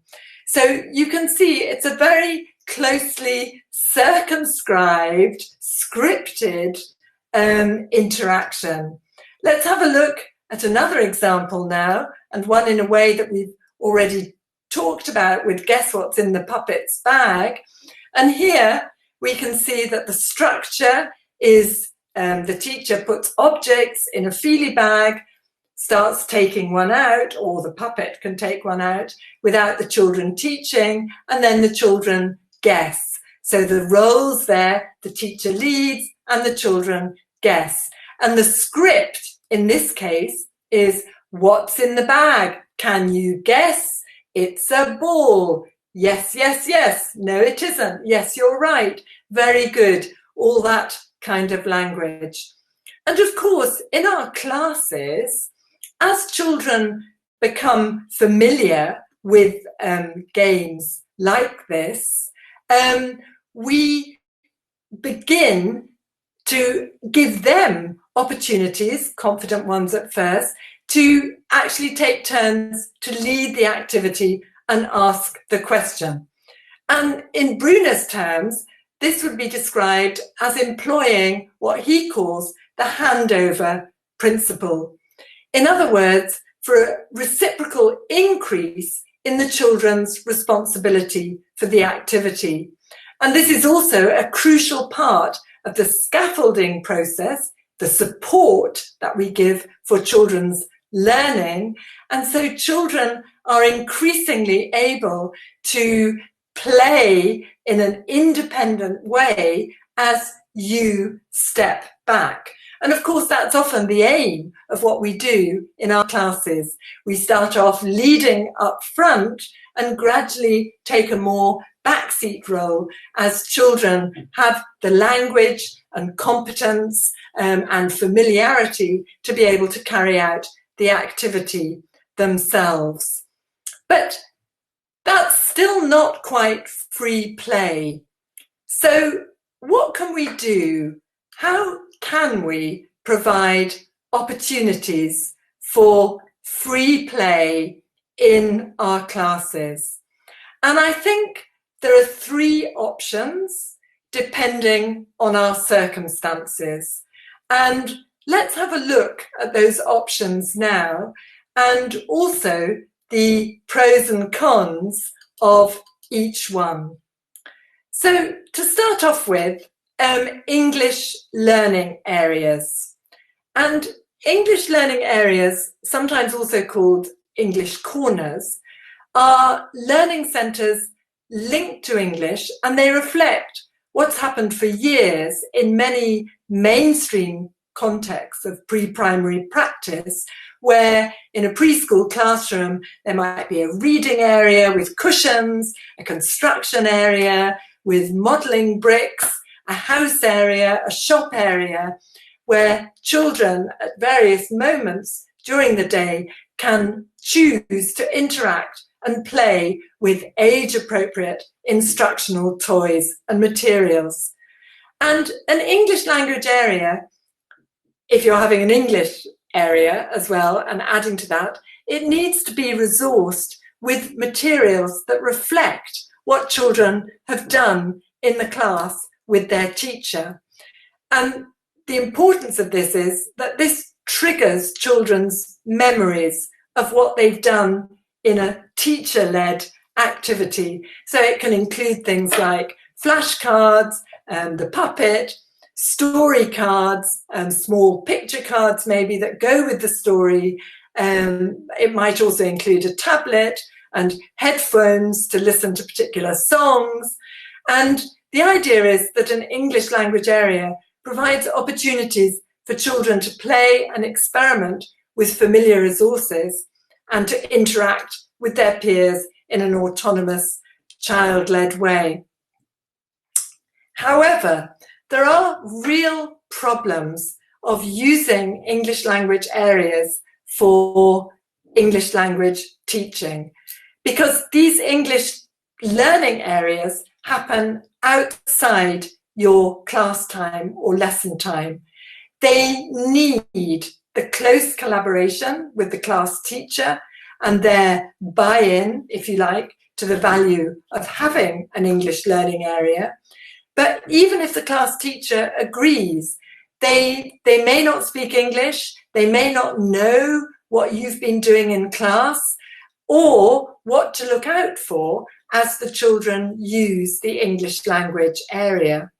So you can see it's a very closely circumscribed, scripted interaction. Let's have a look at another example now, and one in a way that we've already talked about with Guess What's in the Puppet's Bag. And here we can see that the structure is the teacher puts objects in a feely bag, starts taking one out, or the puppet can take one out without the children teaching, and then the children guess. So the roles there, the teacher leads and the children guess. And the script in this case is, what's in the bag? Can you guess? It's a ball. Yes, yes, yes. No, it isn't. Yes, you're right. Very good. All that kind of language. And of course, in our classes, as children become familiar with games like this, we begin to give them opportunities, confident ones at first, to actually take turns to lead the activity and ask the question. And in Bruner's terms, this would be described as employing what he calls the handover principle. In other words, for a reciprocal increase in the children's responsibility for the activity. And this is also a crucial part of the scaffolding process, the support that we give for children's learning. And so children are increasingly able to play in an independent way as you step back. And of course, that's often the aim of what we do in our classes. We start off leading up front and gradually take a more backseat role as children have the language and competence and familiarity to be able to carry out the activity themselves. But that's still not quite free play. So what can we do? How can we provide opportunities for free play in our classes? And I think there are three options depending on our circumstances. And let's have a look at those options now, and also the pros and cons of each one. So to start off with, English learning areas. And English learning areas, sometimes also called English corners, are learning centres linked to English, and they reflect what's happened for years in many mainstream contexts of pre-primary practice, where in a preschool classroom there might be a reading area with cushions, a construction area with modelling bricks, a house area, a shop area, where children at various moments during the day can choose to interact and play with age-appropriate instructional toys and materials. And an English language area, if you're having an English area as well and adding to that, it needs to be resourced with materials that reflect what children have done in the class with their teacher. And the importance of this is that this triggers children's memories of what they've done in a teacher-led activity. So it can include things like flashcards, the puppet, story cards, small picture cards maybe that go with the story. It might also include a tablet and headphones to listen to particular songs. And the idea is that an English language area provides opportunities for children to play and experiment with familiar resources and to interact with their peers in an autonomous, child-led way. However, there are real problems of using English language areas for English language teaching, because these English learning areas happen outside your class time or lesson time. They need the close collaboration with the class teacher and their buy-in, if you like, to the value of having an English learning area. But even if the class teacher agrees, they may not speak English, they may not know what you've been doing in class or what to look out for as the children use the English language area.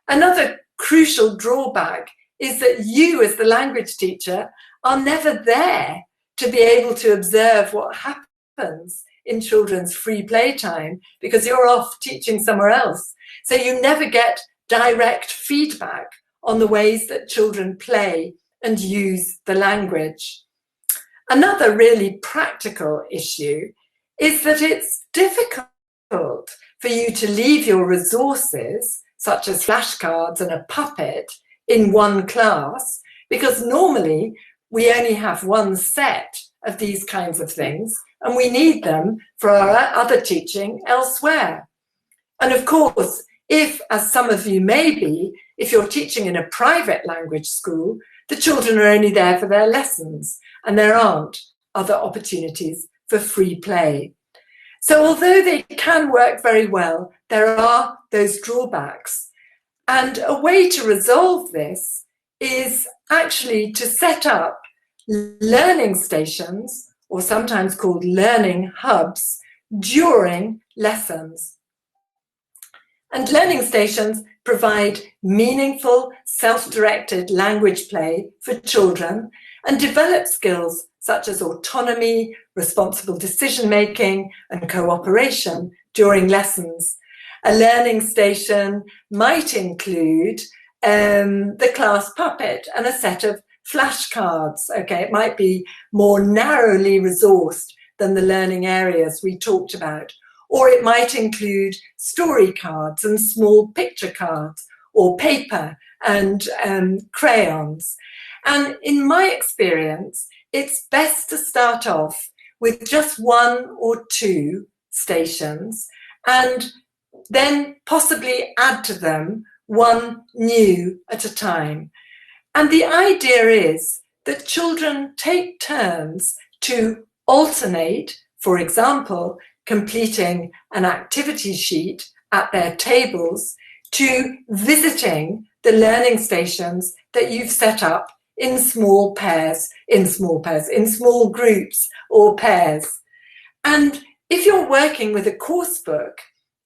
Another crucial drawback is that you, as the language teacher, are never there to be able to observe what happens in children's free play time because you're off teaching somewhere else. So you never get direct feedback on the ways that children play and use the language. Another really practical issue is that it's difficult for you to leave your resources, such as flashcards and a puppet, in one class, because normally we only have one set of these kinds of things and we need them for our other teaching elsewhere. And of course, if, as some of you may be, if you're teaching in a private language school, the children are only there for their lessons and there aren't other opportunities for free play. So although they can work very well, there are those drawbacks. And a way to resolve this is actually to set up learning stations, or sometimes called learning hubs, during lessons. And learning stations provide meaningful, self-directed language play for children and develop skills such as autonomy, responsible decision-making, and cooperation during lessons. A learning station might include the class puppet and a set of flashcards. Okay, it might be more narrowly resourced than the learning areas we talked about. Or it might include story cards and small picture cards, or paper and crayons. And in my experience, it's best to start off with just one or two stations and then possibly add to them one new at a time. And the idea is that children take turns to alternate, for example, completing an activity sheet at their tables, to visiting the learning stations that you've set up in small groups or pairs. And if you're working with a course book,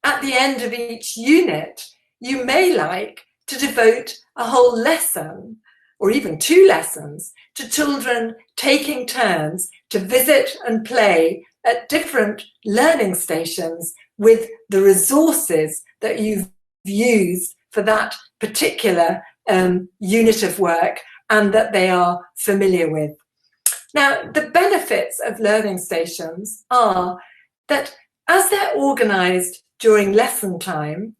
at the end of each unit, you may like to devote a whole lesson or even two lessons to children taking turns to visit and play at different learning stations with the resources that you've used for that particular unit of work and that they are familiar with. Now, the benefits of learning stations are that as they're organised during lesson time,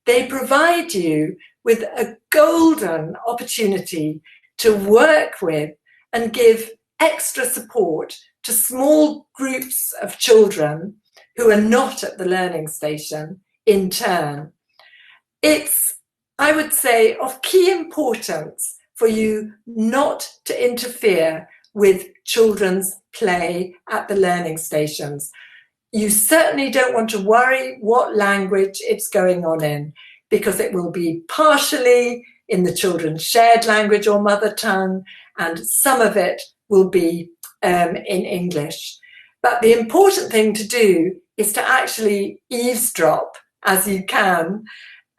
they provide you with a golden opportunity to work with and give extra support to small groups of children who are not at the learning station in turn. It's, I would say, of key importance for you not to interfere with children's play at the learning stations. You certainly don't want to worry what language it's going on in, because it will be partially in the children's shared language or mother tongue, and some of it will be in English. But the important thing to do is to actually eavesdrop as you can,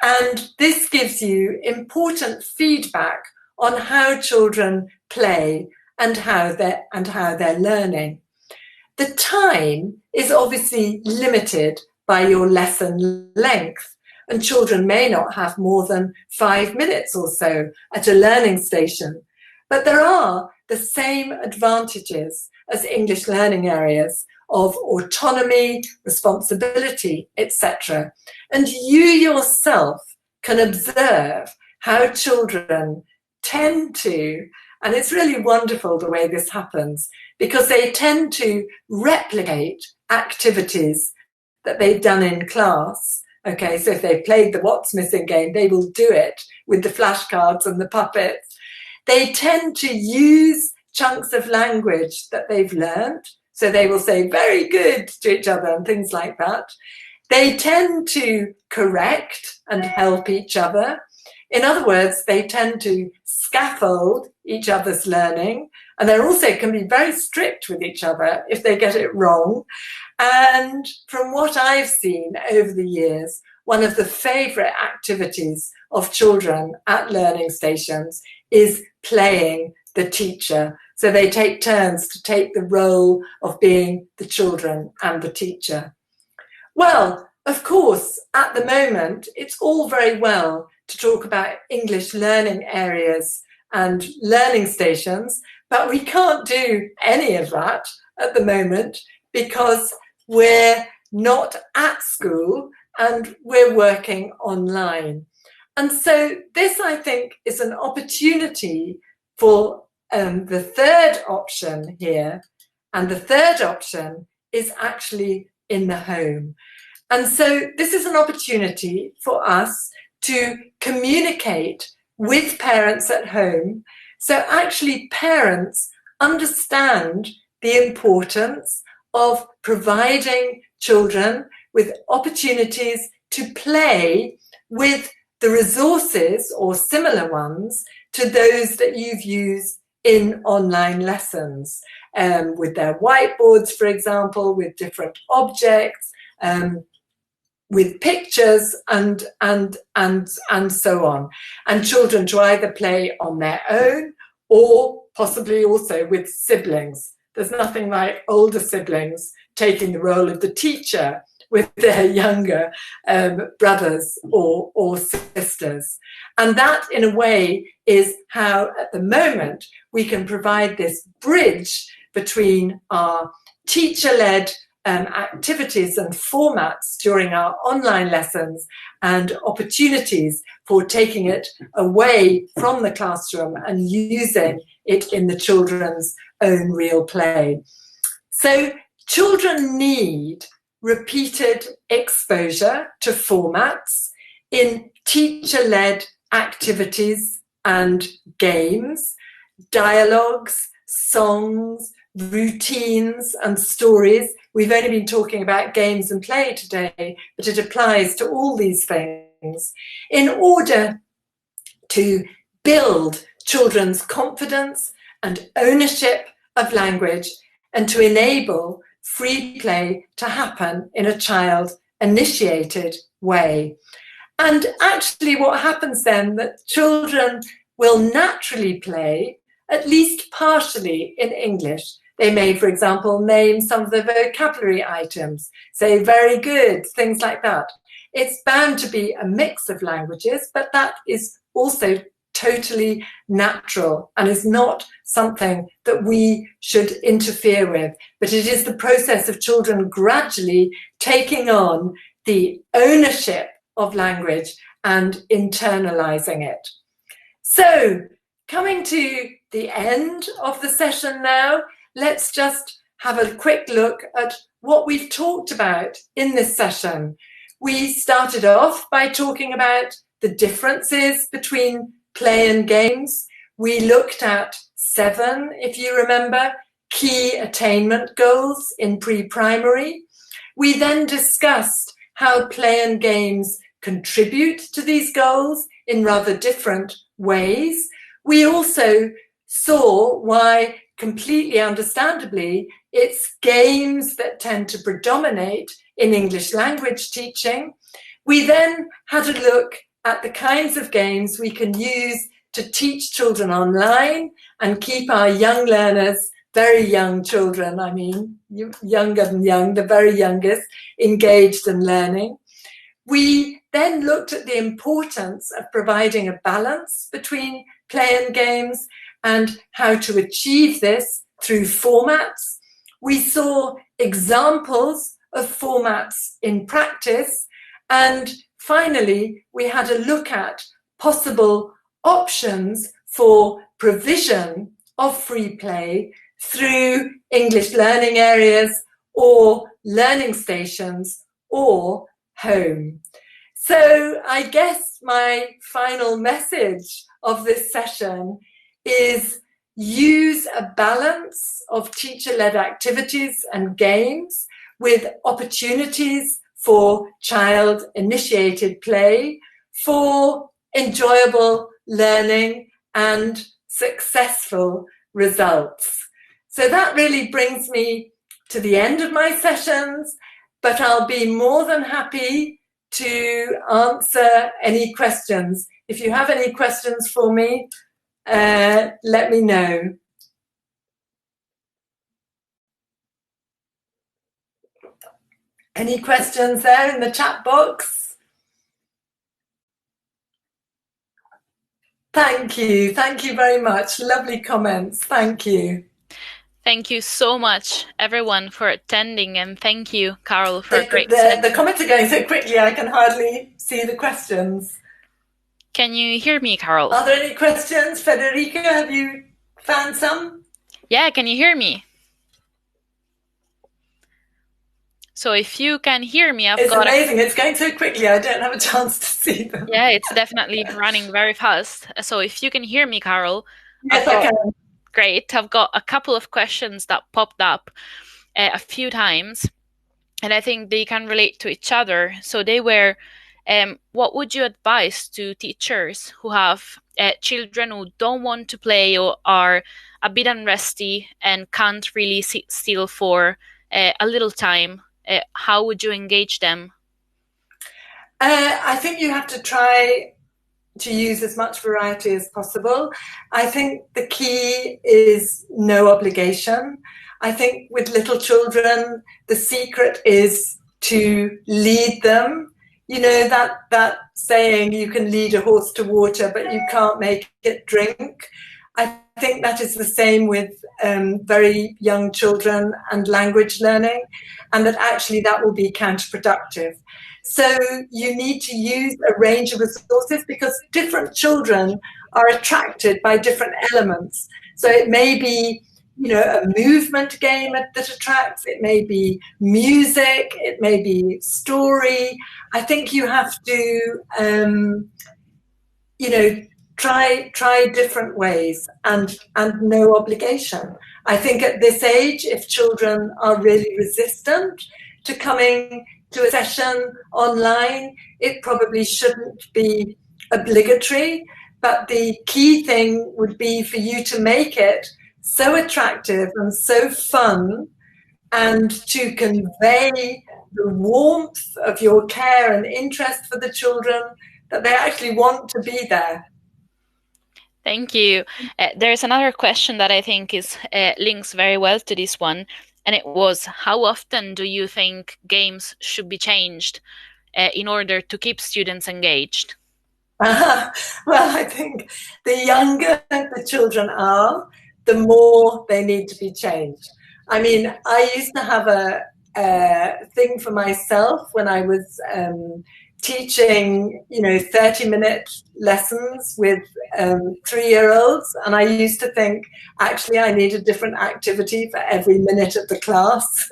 and this gives you important feedback on how children play and how they're learning. The time is obviously limited by your lesson length, and children may not have more than 5 minutes or so at a learning station. But there are the same advantages as English learning areas of autonomy, responsibility, etc. And you yourself can observe how children tend to, and it's really wonderful the way this happens, because they tend to replicate activities that they've done in class. Okay, so if they played the What's Missing game, they will do it with the flashcards and the puppets. They tend to use chunks of language that they've learned, so they will say very good to each other and things like that. They tend to correct and help each other. In other words, they tend to scaffold each other's learning, and they also can be very strict with each other if they get it wrong. And from what I've seen over the years, one of the favourite activities of children at learning stations is playing the teacher. So they take turns to take the role of being the children and the teacher. Well, of course, at the moment, it's all very well to talk about English learning areas and learning stations, but we can't do any of that at the moment because we're not at school and we're working online. And so this, I think, is an opportunity for the third option here. And the third option is actually in the home. And so this is an opportunity for us to communicate with parents at home. So actually parents understand the importance of providing children with opportunities to play with the resources or similar ones to those that you've used in online lessons, with their whiteboards, for example, with different objects, with pictures and so on. And children to either play on their own or possibly also with siblings. There's nothing like older siblings taking the role of the teacher with their younger brothers or sisters. And that, in a way, is how, at the moment, we can provide this bridge between our teacher-led activities and formats during our online lessons and opportunities for taking it away from the classroom and using it in the children's own real play. So children need repeated exposure to formats in teacher-led activities and games, dialogues, songs, routines and stories. We've only been talking about games and play today, but it applies to all these things in order to build children's confidence and ownership of language and to enable free play to happen in a child-initiated way. And actually what happens then, that children will naturally play at least partially in English. They may, for example, name some of the vocabulary items, say very good, things like that. It's bound to be a mix of languages, but that is also totally natural and is not something that we should interfere with. But it is the process of children gradually taking on the ownership of language and internalizing it. So, coming to the end of the session now, let's just have a quick look at what we've talked about in this session. We started off by talking about the differences between play and games. We looked at 7, if you remember, key attainment goals in pre-primary. We then discussed how play and games contribute to these goals in rather different ways. We also saw why, completely understandably, it's games that tend to predominate in English language teaching. We then had a look at the kinds of games we can use to teach children online and keep our young learners, very young children, I mean, younger than young, the very youngest, engaged and learning. We then looked at the importance of providing a balance between play and games and how to achieve this through formats. We saw examples of formats in practice, and finally we had a look at possible options for provision of free play through English learning areas or learning stations or home. So I guess my final message of this session is use a balance of teacher-led activities and games with opportunities for child-initiated play, for enjoyable learning and successful results. So that really brings me to the end of my sessions, but I'll be more than happy to answer any questions. If you have any questions for me, let me know. Any questions there in the chat box? Thank you very much. Lovely comments, thank you. Thank you so much, everyone, for attending, and thank you, Carol, for a great session. The comments are going so quickly, I can hardly see the questions. Can you hear me, Carol? Are there any questions? Federica, have you found some? Yeah, can you hear me? So if you can hear me, It's amazing. It's going so quickly, I don't have a chance to see them. Yeah, it's definitely running very fast. So if you can hear me, Carol. Yes, I can. Great. I've got a couple of questions that popped up a few times, and I think they can relate to each other. So they were, what would you advise to teachers who have children who don't want to play or are a bit unresty and can't really sit still for a little time? How would you engage them? I think you have to try to use as much variety as possible. I think the key is no obligation. I think with little children, the secret is to lead them. You know, that saying, you can lead a horse to water, but you can't make it drink. I think that is the same with very young children and language learning, and that actually that will be counterproductive. So you need to use a range of resources, because different children are attracted by different elements. So it may be, you know, a movement game that attracts, it may be music, it may be story. I think you have to, you know, try different ways, and no obligation. I think at this age, if children are really resistant to coming to a session online, it probably shouldn't be obligatory. But the key thing would be for you to make it so attractive and so fun, and to convey the warmth of your care and interest for the children, that they actually want to be there. Thank you. There's another question that I think is links very well to this one, and it was, how often do you think games should be changed in order to keep students engaged? Well, I think the younger the children are, the more they need to be changed. I mean, I used to have a thing for myself when I was teaching, you know, 30-minute lessons with 3-year-olds, and I used to think, actually, I need a different activity for every minute of the class.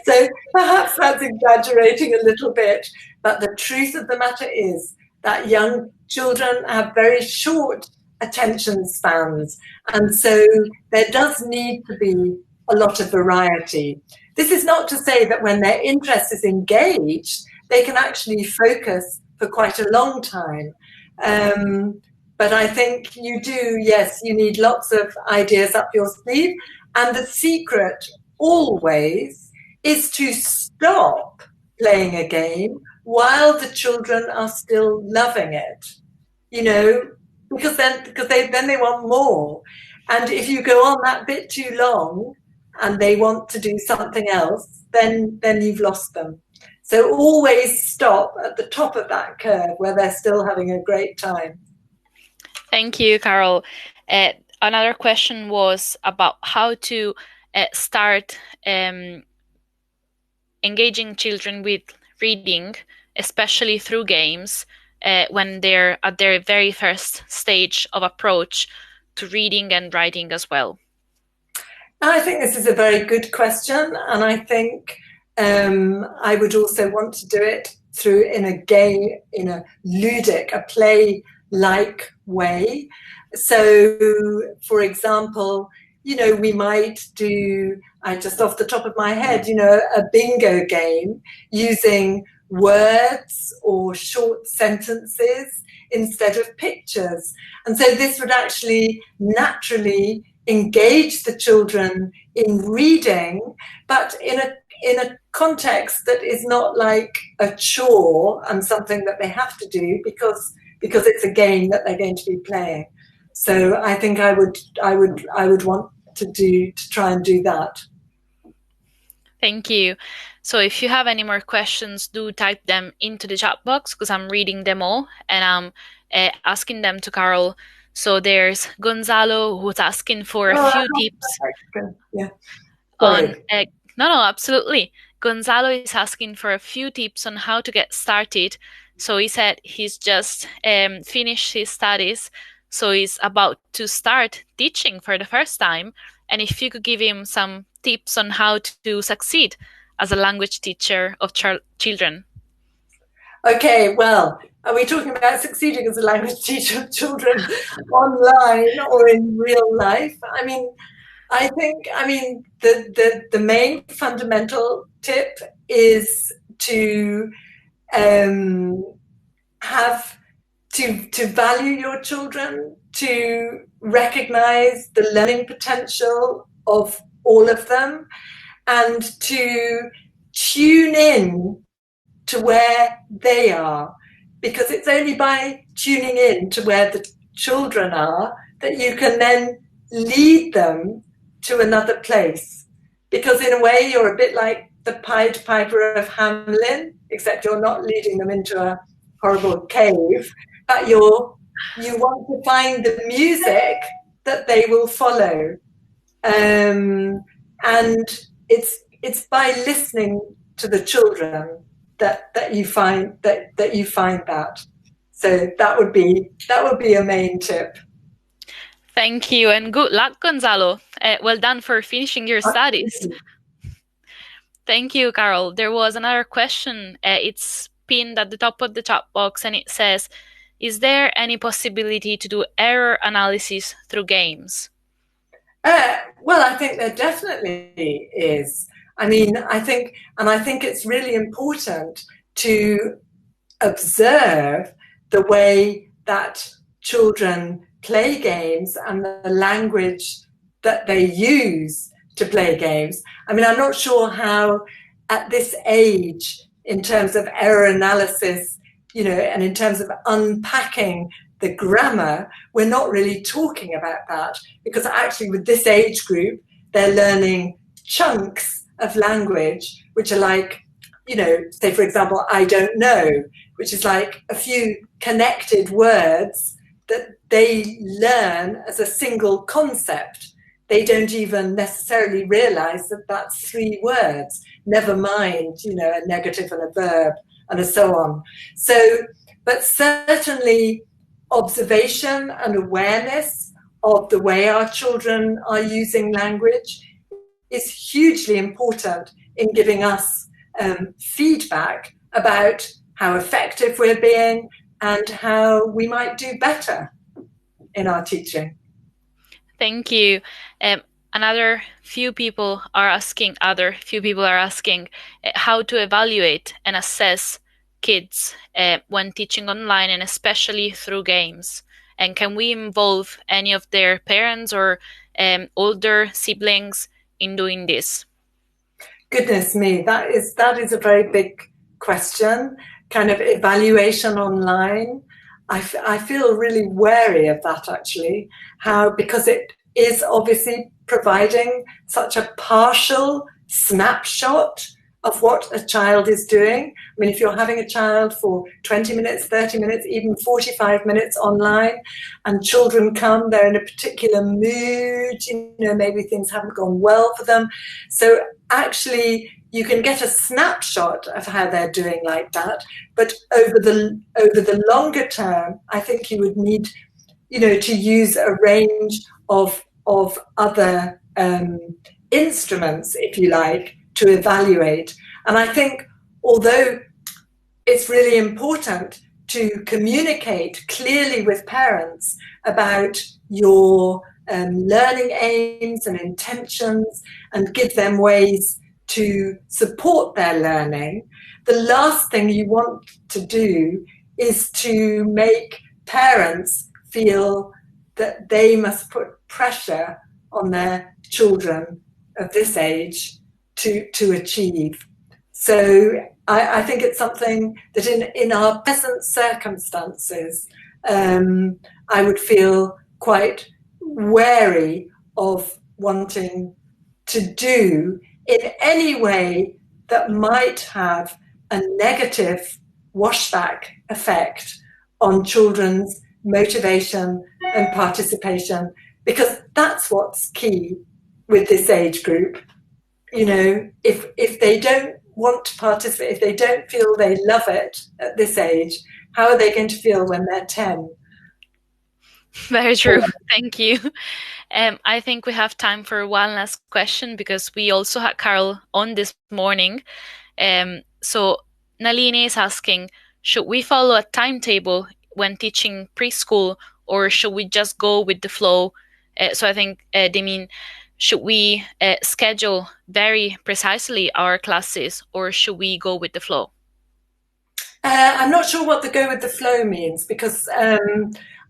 So perhaps that's exaggerating a little bit, but the truth of the matter is that young children have very short attention spans, and so there does need to be a lot of variety. This is not to say that when their interest is engaged, they can actually focus for quite a long time. But I think you do, yes, you need lots of ideas up your sleeve. And the secret always is to stop playing a game while the children are still loving it, you know, because then they want more. And if you go on that bit too long and they want to do something else, then you've lost them. So always stop at the top of that curve where they're still having a great time. Thank you, Carol. Another question was about how to start engaging children with reading, especially through games, when they're at their very first stage of approach to reading and writing as well. I think this is a very good question, and I think I would also want to do it through in a game, in a ludic, a play-like way. So, for example, you know, we might do, just off the top of my head, you know, a bingo game using words or short sentences instead of pictures. And so this would actually naturally engage the children in reading, but in a context that is not like a chore and something that they have to do because it's a game that they're going to be playing. So I think I would want to try and do that. Thank you. So if you have any more questions, do type them into the chat box, because I'm reading them all and I'm asking them to Carol. So there's Gonzalo, who's asking for a few tips. Yeah. On no, absolutely. Gonzalo is asking for a few tips on how to get started. So he said he's just finished his studies, so he's about to start teaching for the first time. And if you could give him some tips on how to succeed as a language teacher of children. Okay, well, are we talking about succeeding as a language teacher of children online or in real life? I mean, I think, the main fundamental tip is to have to value your children, to recognize the learning potential of all of them, and to tune in to where they are, because it's only by tuning in to where the children are that you can then lead them to another place. Because in a way, you're a bit like the Pied Piper of Hamelin, except you're not leading them into a horrible cave, but you want to find the music that they will follow. And it's by listening to the children that you find that. So that would be a main tip. Thank you, and good luck, Gonzalo. Well done for finishing your studies. Thank you, Carol. There was another question. It's pinned at the top of the chat box, and it says, is there any possibility to do error analysis through games? Well, I think there definitely is. I mean, I think it's really important to observe the way that children play games and the language that they use to play games. I mean, I'm not sure how at this age, in terms of error analysis, and in terms of unpacking the grammar, we're not really talking about that, because actually with this age group, they're learning chunks of language, which are like, say, for example, I don't know, which is like a few connected words that they learn as a single concept. They don't even necessarily realize that that's 3 words, never mind, a negative and a verb and so on. So, but certainly observation and awareness of the way our children are using language is hugely important in giving us feedback about how effective we're being and how we might do better in our teaching. Thank you. Another few people are asking how to evaluate and assess kids when teaching online, and especially through games. And can we involve any of their parents or older siblings in doing this? Goodness me, that is a very big question. Kind of evaluation online. I feel really wary of that, actually, because it is obviously providing such a partial snapshot of what a child is doing. I mean, if you're having a child for 20 minutes, 30 minutes, even 45 minutes online, and children come, they're in a particular mood, maybe things haven't gone well for them. So actually, you can get a snapshot of how they're doing like that, but over the longer term, I think you would need, to use a range of other instruments, if you like, to evaluate. And I think, although it's really important to communicate clearly with parents about your learning aims and intentions and give them ways to support their learning, the last thing you want to do is to make parents feel that they must put pressure on their children of this age to achieve. So I think it's something that in our present circumstances, I would feel quite wary of wanting to do in any way that might have a negative washback effect on children's motivation and participation, because that's what's key with this age group. If they don't want to participate, if they don't feel they love it at this age, how are they going to feel when they're 10? Very true. Thank you. I think we have time for one last question, because we also had Carol on this morning. So Nalini is asking, should we follow a timetable when teaching preschool, or should we just go with the flow? So I think they mean, should we schedule very precisely our classes, or should we go with the flow? I'm not sure what the go with the flow means, because I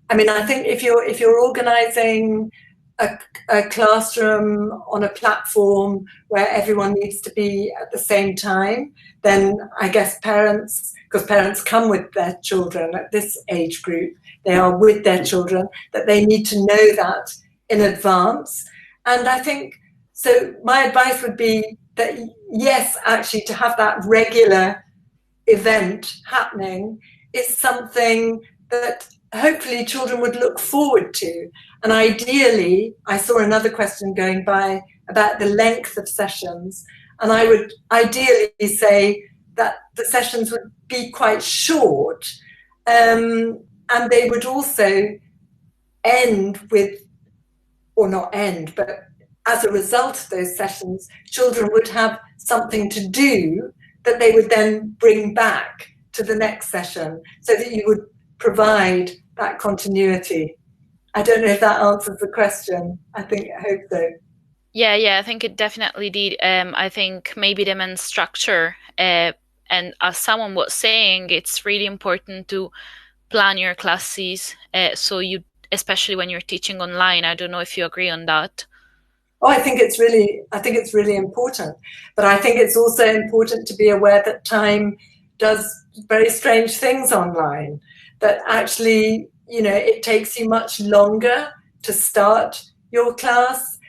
think if you're organising a classroom on a platform where everyone needs to be at the same time, then I guess because parents come with their children at this age group, they are with their children, that they need to know that in advance. And I think, so my advice would be, that yes, actually to have that regular event happening is something that hopefully children would look forward to. And ideally, I saw another question going by about the length of sessions, and I would ideally say that the sessions would be quite short, and they would also end with, or not end, but as a result of those sessions, children would have something to do that they would then bring back to the next session, so that you would provide that continuity. I don't know if that answers the question. I hope so. Yeah, I think it definitely did. I think maybe the main structure, and as someone was saying, it's really important to plan your classes, so you, especially when you're teaching online. I don't know if you agree on that. Oh, I think it's really important. But I think it's also important to be aware that time does very strange things online. That actually, it takes you much longer to start your class.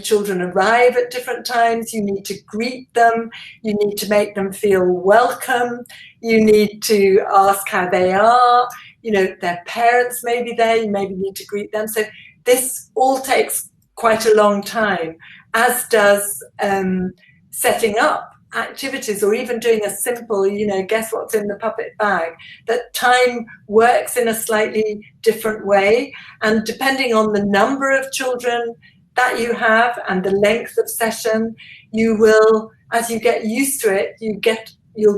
Children arrive at different times. You need to greet them. You need to make them feel welcome. You need to ask how they are. Their parents may be there. You maybe need to greet them. So this all takes quite a long time, as does setting up activities, or even doing a simple, guess what's in the puppet bag. That time works in a slightly different way, and depending on the number of children that you have and the length of session, you will, as you get used to it, you'll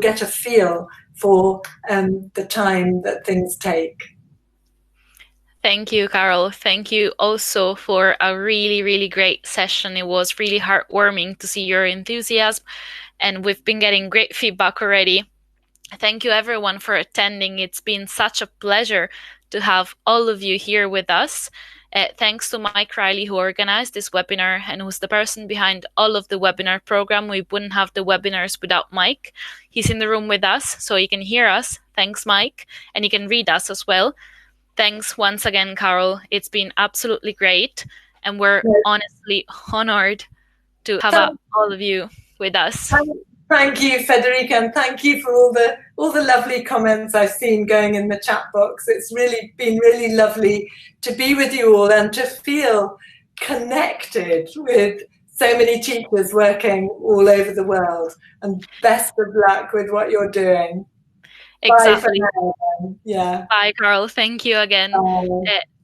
get a feel for the time that things take. Thank you, Carol. Thank you also for a really, really great session. It was really heartwarming to see your enthusiasm, and we've been getting great feedback already. Thank you, everyone, for attending. It's been such a pleasure to have all of you here with us. Thanks to Mike Riley, who organized this webinar and who's the person behind all of the webinar program. We wouldn't have the webinars without Mike. He's in the room with us, so he can hear us. Thanks, Mike. And he can read us as well. Thanks once again, Carol. It's been absolutely great. And we're honestly honored to have all of you with us. Thank you, Federica, and thank you for all the lovely comments I've seen going in the chat box. It's really been really lovely to be with you all and to feel connected with so many teachers working all over the world. And best of luck with what you're doing. Exactly. Bye for now. Yeah. Bye, Carl. Thank you again.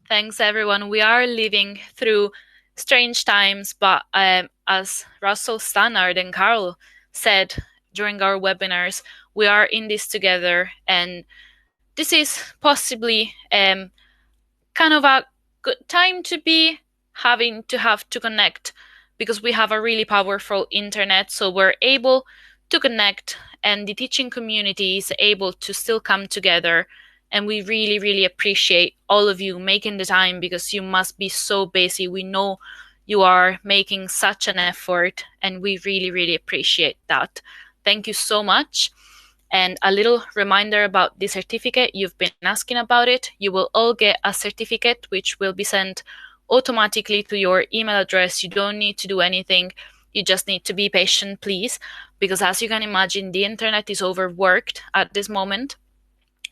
Thanks, everyone. We are living through strange times, but as Russell Stannard and Carl said during our webinars, we are in this together, and this is possibly kind of a good time to be having to have to connect, because we have a really powerful internet, so we're able to connect, and the teaching community is able to still come together. And we really, really appreciate all of you making the time, because you must be so busy. We know you are making such an effort, and we really, really appreciate that. Thank you so much. And a little reminder about the certificate. You've been asking about it. You will all get a certificate which will be sent automatically to your email address. You don't need to do anything. You just need to be patient, please, because as you can imagine, the internet is overworked at this moment.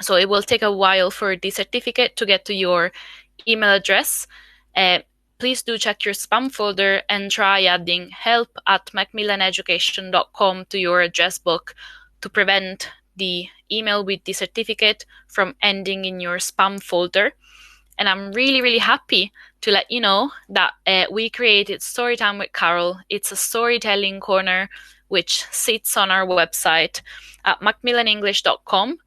So it will take a while for the certificate to get to your email address. Please do check your spam folder and try adding help@macmillaneducation.com to your address book to prevent the email with the certificate from ending in your spam folder. And I'm really, really happy to let you know that we created Storytime with Carol. It's a storytelling corner which sits on our website at macmillaneNglish.com.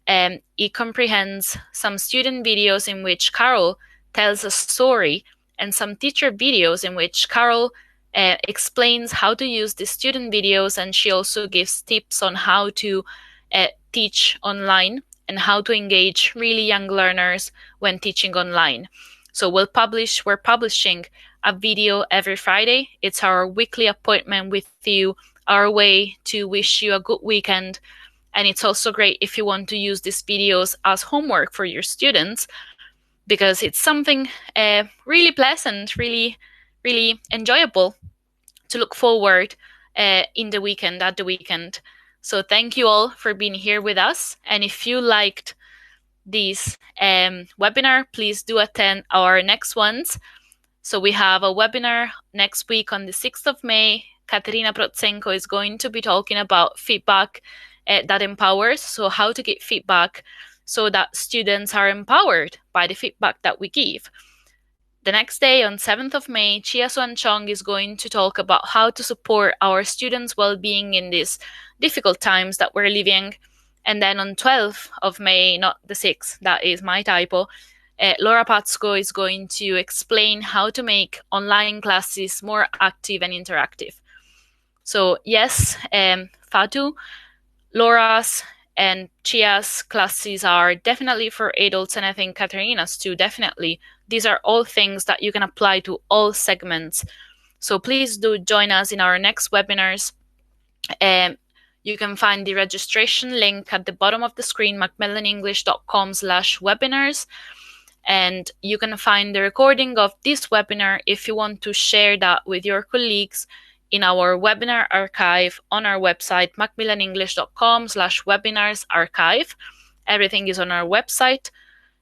It comprehends some student videos in which Carol tells a story, and some teacher videos in which Carol explains how to use the student videos, and she also gives tips on how to teach online and how to engage really young learners when teaching online. So we're publishing a video every Friday. It's our weekly appointment with you, our way to wish you a good weekend. And it's also great if you want to use these videos as homework for your students, because it's something really pleasant, really, really enjoyable to look forward in the weekend, at the weekend. So thank you all for being here with us. And if you liked this webinar, please do attend our next ones. So we have a webinar next week on the 6th of May. Katerina Protsenko is going to be talking about feedback that empowers. So how to get feedback so that students are empowered by the feedback that we give. The next day, on 7th of May, Chia Suan Chong is going to talk about how to support our students' well-being in these difficult times that we're living. And then on 12th of May, not the 6th, that is my typo, Laura Patsko is going to explain how to make online classes more active and interactive. So yes, Fatu, Laura's and Chia's classes are definitely for adults, and I think Katerina's too, definitely. These are all things that you can apply to all segments. So please do join us in our next webinars. You can find the registration link at the bottom of the screen, macmillanenglish.com/webinars. And you can find the recording of this webinar if you want to share that with your colleagues in our webinar archive on our website, macmillanenglish.com/webinars archive. Everything is on our website.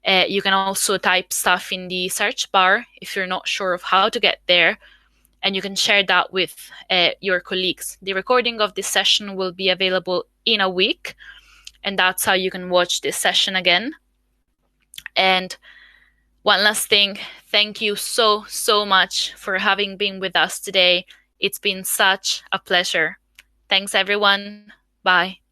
You can also type stuff in the search bar if you're not sure of how to get there, and you can share that with your colleagues. The recording of this session will be available in a week, and that's how you can watch this session again. And one last thing, thank you so much for having been with us today. It's been such a pleasure. Thanks, everyone. Bye.